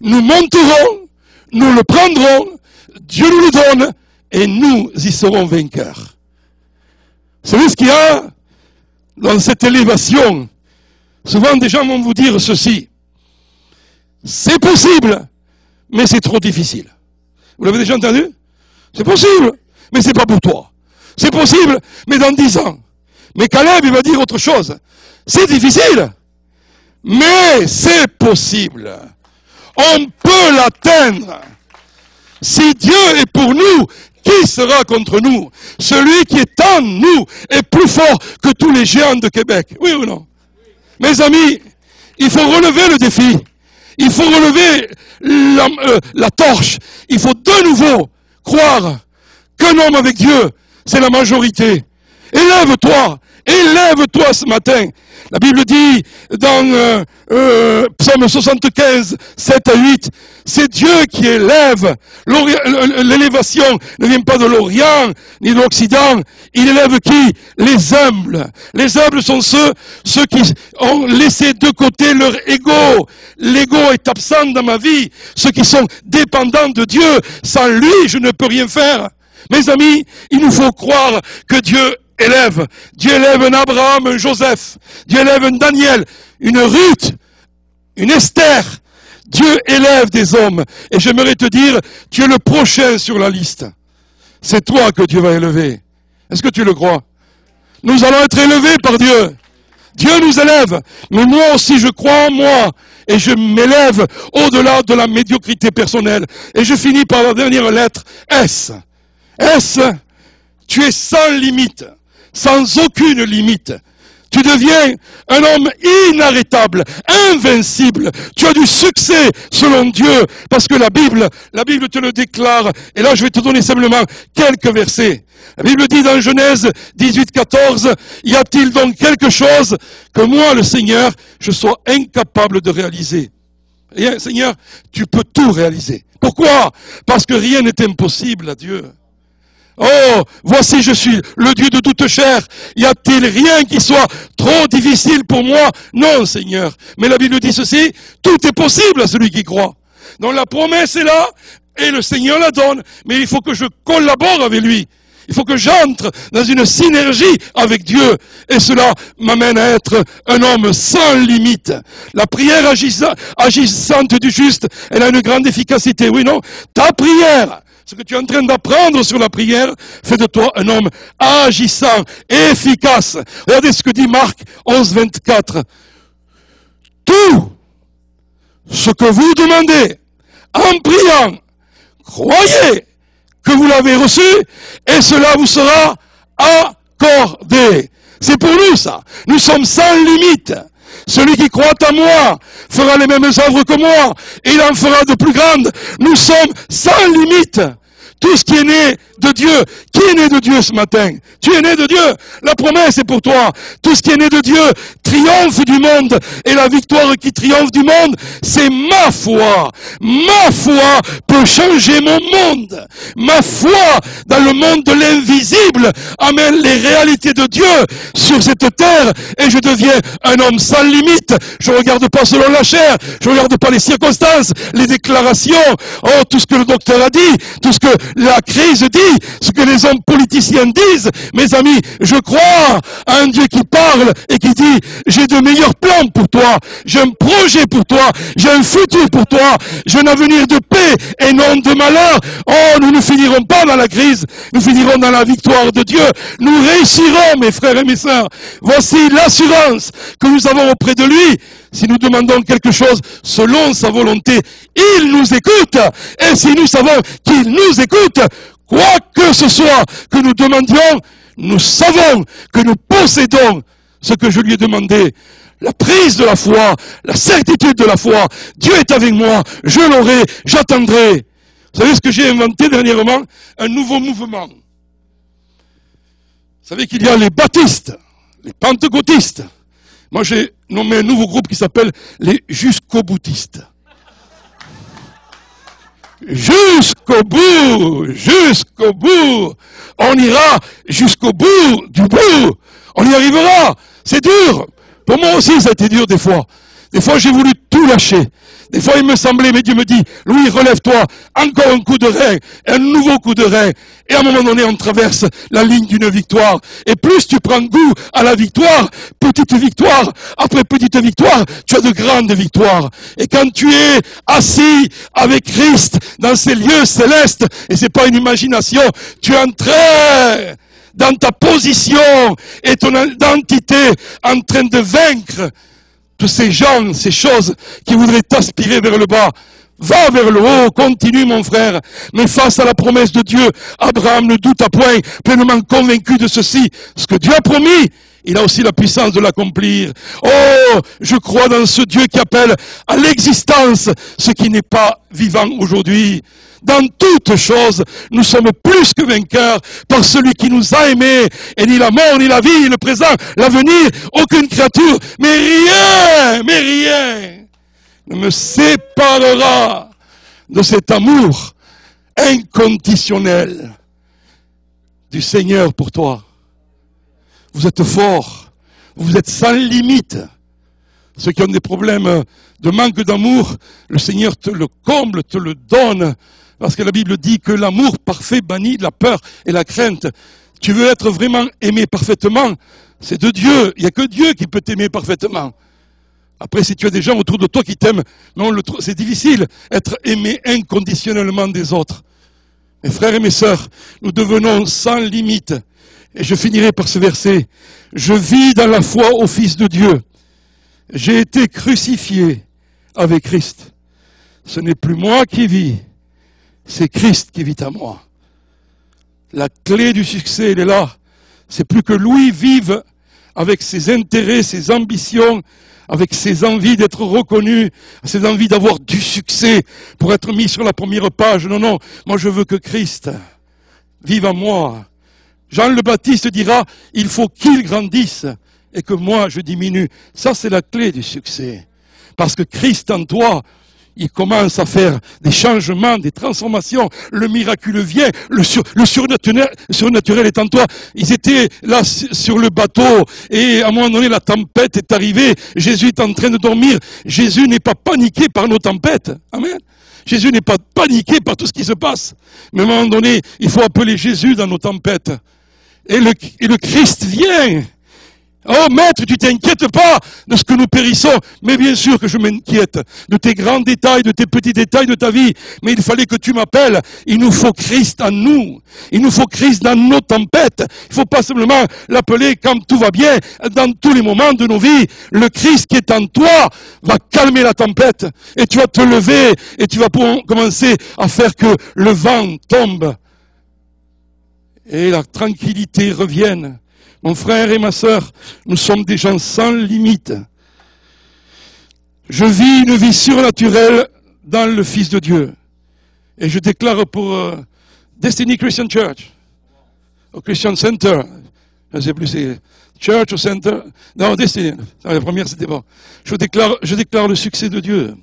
nous monterons, nous le prendrons, Dieu nous le donne, et nous y serons vainqueurs. Vous savez ce qu'il y a dans cette élévation? Souvent des gens vont vous dire ceci. C'est possible, mais c'est trop difficile. Vous l'avez déjà entendu? C'est possible, mais c'est pas pour toi. C'est possible, mais dans 10 ans. Mais Caleb, il va dire autre chose. C'est difficile, mais c'est possible. On peut l'atteindre. Si Dieu est pour nous, qui sera contre nous? Celui qui est en nous est plus fort que tous les géants de Québec. Oui ou non? Mes amis, il faut relever le défi. Il faut relever la torche. Il faut de nouveau croire qu'un homme avec Dieu, c'est la majorité. Élève-toi ce matin. La Bible dit dans Psaume 75, 7 à 8, c'est Dieu qui élève. L'élévation ne vient pas de l'Orient ni de l'Occident. Il élève qui? Les humbles. Les humbles sont ceux qui ont laissé de côté leur ego. L'ego est absent dans ma vie. Ceux qui sont dépendants de Dieu. Sans lui, je ne peux rien faire. Mes amis, il nous faut croire que Dieu élève. Dieu élève un Abraham, un Joseph. Dieu élève un Daniel, une Ruth, une Esther. Dieu élève des hommes. Et j'aimerais te dire, tu es le prochain sur la liste. C'est toi que Dieu va élever. Est-ce que tu le crois? Nous allons être élevés par Dieu. Dieu nous élève. Mais moi aussi, je crois en moi. Et je m'élève au-delà de la médiocrité personnelle. Et je finis par la dernière lettre, S. S, tu es sans limite. Sans aucune limite. Tu deviens un homme inarrêtable, invincible. Tu as du succès selon Dieu, parce que la Bible te le déclare. Et là, je vais te donner simplement quelques versets. La Bible dit dans Genèse 18, 14, y a-t-il donc quelque chose que moi, le Seigneur, je sois incapable de réaliser? Rien, Seigneur, tu peux tout réaliser. Pourquoi? Parce que rien n'est impossible à Dieu. Oh, voici je suis le Dieu de toute chair. Y a-t-il rien qui soit trop difficile pour moi? Non, Seigneur. Mais la Bible dit ceci, tout est possible à celui qui croit. Donc la promesse est là, et le Seigneur la donne, mais il faut que je collabore avec lui. Il faut que j'entre dans une synergie avec Dieu. Et cela m'amène à être un homme sans limite. La prière agissante du juste, elle a une grande efficacité. Oui, non? Ta prière, ce que tu es en train d'apprendre sur la prière, fait de toi un homme agissant, efficace. Regardez ce que dit Marc 11, 24. Tout ce que vous demandez en priant, croyez que vous l'avez reçu, et cela vous sera accordé. C'est pour nous ça. Nous sommes sans limite. Celui qui croit en moi fera les mêmes œuvres que moi, et il en fera de plus grandes. Nous sommes sans limite. Tout ce qui est né de Dieu. Qui est né de Dieu ce matin? Tu es né de Dieu. La promesse est pour toi. Tout ce qui est né de Dieu triomphe du monde. Et la victoire qui triomphe du monde, c'est ma foi. Ma foi peut changer mon monde. Ma foi dans le monde de l'invisible amène les réalités de Dieu sur cette terre. Et je deviens un homme sans limite. Je ne regarde pas selon la chair. Je ne regarde pas les circonstances, les déclarations. Oh, tout ce que le docteur a dit, tout ce que la crise dit, ce que les les hommes politiciens disent, mes amis, je crois à un Dieu qui parle et qui dit, j'ai de meilleurs plans pour toi, j'ai un projet pour toi, j'ai un futur pour toi, j'ai un avenir de paix et non de malheur. Oh, nous ne finirons pas dans la crise, nous finirons dans la victoire de Dieu. Nous réussirons, mes frères et mes sœurs. Voici l'assurance que nous avons auprès de lui. Si nous demandons quelque chose selon sa volonté, il nous écoute. Et si nous savons qu'il nous écoute, quoi que ce soit que nous demandions, nous savons que nous possédons ce que je lui ai demandé. La prise de la foi, la certitude de la foi. Dieu est avec moi, je l'aurai, j'attendrai. Vous savez ce que j'ai inventé dernièrement? Un nouveau mouvement. Vous savez qu'il y a les baptistes, les pentecôtistes. Moi, j'ai nommé un nouveau groupe qui s'appelle les jusqu'au-boutistes. Jusqu'au bout, jusqu'au bout. On ira jusqu'au bout du bout. On y arrivera. C'est dur. Pour moi aussi, ça a été dur des fois. Des fois, j'ai voulu tout lâcher. Des fois, il me semblait, mais Dieu me dit, Louis, relève-toi, encore un coup de rein, un nouveau coup de rein. Et à un moment donné, on traverse la ligne d'une victoire. Et plus tu prends goût à la victoire, petite victoire, après petite victoire, tu as de grandes victoires. Et quand tu es assis avec Christ dans ces lieux célestes, et c'est pas une imagination, tu entres dans ta position et ton identité en train de vaincre tous ces gens, ces choses qui voudraient t'aspirer vers le bas. Va vers le haut, continue mon frère. Mais face à la promesse de Dieu, Abraham ne douta point, pleinement convaincu de ceci. Ce que Dieu a promis, il a aussi la puissance de l'accomplir. Oh, je crois dans ce Dieu qui appelle à l'existence ce qui n'est pas vivant aujourd'hui. Dans toutes choses, nous sommes plus que vainqueurs par celui qui nous a aimés. Et ni la mort, ni la vie, le présent, l'avenir, aucune créature, mais rien ne me séparera de cet amour inconditionnel du Seigneur pour toi. Vous êtes forts, vous êtes sans limite. Ceux qui ont des problèmes de manque d'amour, le Seigneur te le comble, te le donne. Parce que la Bible dit que l'amour parfait bannit la peur et la crainte. Tu veux être vraiment aimé parfaitement, c'est de Dieu. Il n'y a que Dieu qui peut t'aimer parfaitement. Après, si tu as des gens autour de toi qui t'aiment, c'est difficile, être aimé inconditionnellement des autres. Mes frères et mes sœurs, nous devenons sans limite. Et je finirai par ce verset. Je vis dans la foi au Fils de Dieu. J'ai été crucifié avec Christ. Ce n'est plus moi qui vis, c'est Christ qui vit à moi. La clé du succès, elle est là. C'est plus que Louis vive avec ses intérêts, ses ambitions, avec ses envies d'être reconnu, ses envies d'avoir du succès pour être mis sur la première page. Non, non, moi je veux que Christ vive en moi. Jean le Baptiste dira, il faut qu'il grandisse et que moi je diminue. Ça c'est la clé du succès. Parce que Christ en toi, il commence à faire des changements, des transformations. Le miraculeux vient, le surnaturel est en toi. Ils étaient là sur le bateau et à un moment donné la tempête est arrivée. Jésus est en train de dormir. Jésus n'est pas paniqué par nos tempêtes. Amen. Jésus n'est pas paniqué par tout ce qui se passe. Mais à un moment donné, il faut appeler Jésus dans nos tempêtes. Et le Christ vient. Oh maître, tu t'inquiètes pas de ce que nous périssons. Mais bien sûr que je m'inquiète de tes grands détails, de tes petits détails de ta vie. Mais il fallait que tu m'appelles. Il nous faut Christ en nous. Il nous faut Christ dans nos tempêtes. Il ne faut pas simplement l'appeler quand tout va bien, dans tous les moments de nos vies. Le Christ qui est en toi va calmer la tempête. Et tu vas te lever et tu vas commencer à faire que le vent tombe. Et la tranquillité revienne. Mon frère et ma sœur, nous sommes des gens sans limite. Je vis une vie surnaturelle dans le Fils de Dieu. Et je déclare pour Destiny Christian Church, au Christian Center, je ne sais plus c'est Church ou Center, non Destiny, la première c'était bon. Je déclare le succès de Dieu.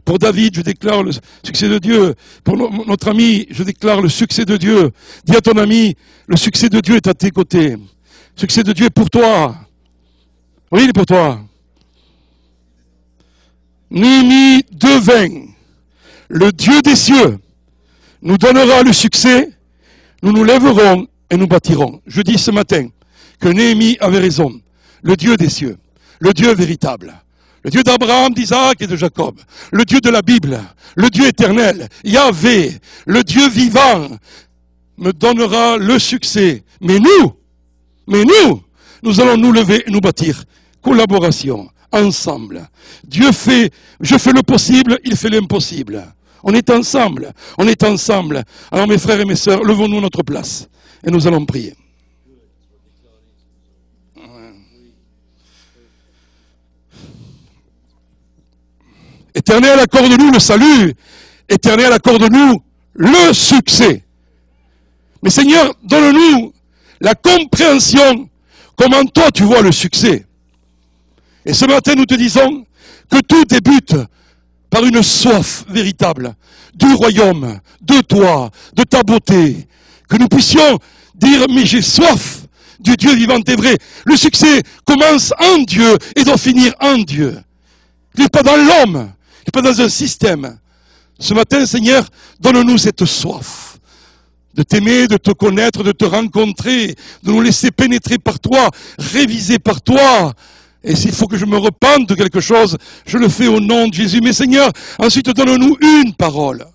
Pour David, je déclare le succès de Dieu. Pour notre ami, je déclare le succès de Dieu. Dis à ton ami, le succès de Dieu est à tes côtés. Le succès de Dieu est pour toi. Oui, il est pour toi. Néhémie 2:20. Le Dieu des cieux nous donnera le succès. Nous nous lèverons et nous bâtirons. Je dis ce matin que Néhémie avait raison. Le Dieu des cieux, le Dieu véritable, le Dieu d'Abraham, d'Isaac et de Jacob, le Dieu de la Bible, le Dieu éternel, Yahvé, le Dieu vivant, me donnera le succès. Mais nous allons nous lever et nous bâtir. Collaboration, ensemble. Je fais le possible, il fait l'impossible. On est ensemble. Alors mes frères et mes sœurs, levons-nous à notre place et nous allons prier. Éternel, accorde-nous le salut. Éternel, accorde-nous le succès. Mais Seigneur, donne-nous la compréhension comment toi tu vois le succès. Et ce matin, nous te disons que tout débute par une soif véritable du royaume, de toi, de ta beauté. Que nous puissions dire, mais j'ai soif du Dieu vivant et vrai. Le succès commence en Dieu et doit finir en Dieu. Il n'est pas dans l'homme, il n'est pas dans un système. Ce matin, Seigneur, donne-nous cette soif de t'aimer, de te connaître, de te rencontrer, de nous laisser pénétrer par toi, réviser par toi. Et s'il faut que je me repente de quelque chose, je le fais au nom de Jésus. Mais Seigneur, ensuite donne-nous une parole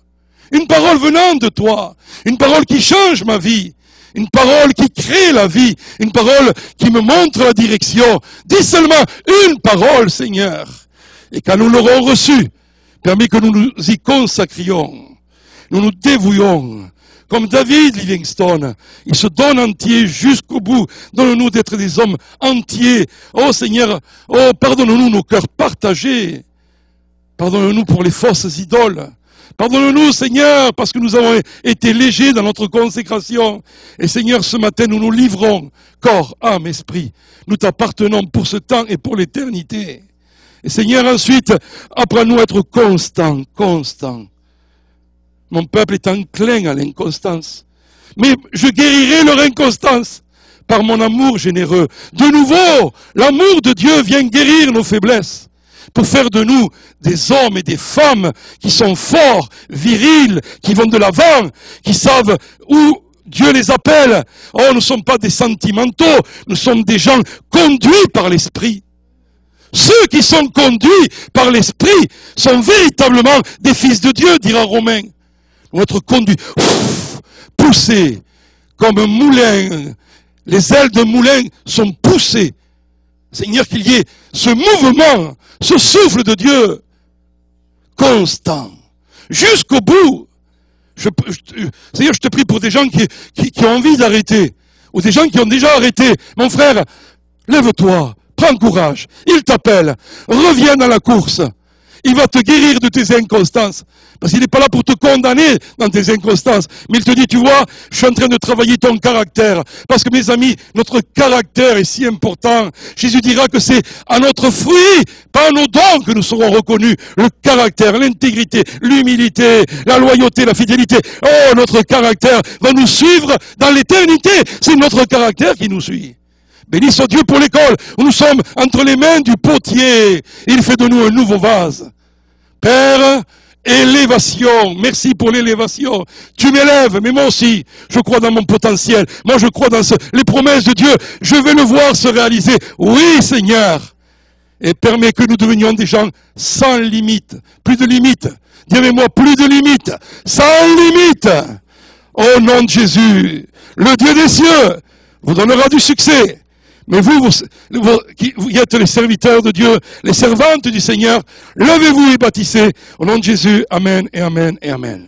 venant de toi, une parole qui change ma vie, une parole qui crée la vie, une parole qui me montre la direction. Dis seulement une parole, Seigneur. Et quand nous l'aurons reçue, permets que nous nous y consacrions, nous nous dévouions. Comme David Livingstone, il se donne entier jusqu'au bout. Donne-nous d'être des hommes entiers. Oh Seigneur, oh pardonne-nous nos cœurs partagés. Pardonne-nous pour les fausses idoles. Pardonne-nous Seigneur, parce que nous avons été légers dans notre consécration. Et Seigneur, ce matin, nous nous livrons, corps, âme, esprit. Nous t'appartenons pour ce temps et pour l'éternité. Et Seigneur, ensuite, apprends-nous à être constants. Mon peuple est enclin à l'inconstance. Mais je guérirai leur inconstance par mon amour généreux. De nouveau, l'amour de Dieu vient guérir nos faiblesses pour faire de nous des hommes et des femmes qui sont forts, virils, qui vont de l'avant, qui savent où Dieu les appelle. Oh, nous ne sommes pas des sentimentaux, nous sommes des gens conduits par l'Esprit. Ceux qui sont conduits par l'Esprit sont véritablement des fils de Dieu, dira Romain. Notre conduit, poussé comme un moulin. Les ailes d'un moulin sont poussées. Seigneur, qu'il y ait ce mouvement, ce souffle de Dieu constant, jusqu'au bout. Seigneur, je te prie pour des gens qui ont envie d'arrêter, ou des gens qui ont déjà arrêté. Mon frère, lève-toi, prends courage, il t'appelle, reviens dans la course. Il va te guérir de tes inconstances. Parce qu'il n'est pas là pour te condamner dans tes inconstances. Mais il te dit, tu vois, je suis en train de travailler ton caractère. Parce que mes amis, notre caractère est si important. Jésus dira que c'est à notre fruit, pas à nos dons que nous serons reconnus. Le caractère, l'intégrité, l'humilité, la loyauté, la fidélité. Oh, notre caractère va nous suivre dans l'éternité. C'est notre caractère qui nous suit. Béni soit Dieu pour l'école où nous sommes entre les mains du potier. Il fait de nous un nouveau vase. Père, élévation. Merci pour l'élévation. Tu m'élèves, mais moi aussi, je crois dans mon potentiel. Moi, je crois dans les promesses de Dieu. Je vais le voir se réaliser. Oui, Seigneur. Et permets que nous devenions des gens sans limite. Plus de limites. Dis avec moi, plus de limites. Sans limite. Au nom de Jésus, le Dieu des cieux vous donnera du succès. Mais vous qui êtes les serviteurs de Dieu, les servantes du Seigneur, levez-vous et bâtissez. Au nom de Jésus, Amen et Amen et Amen.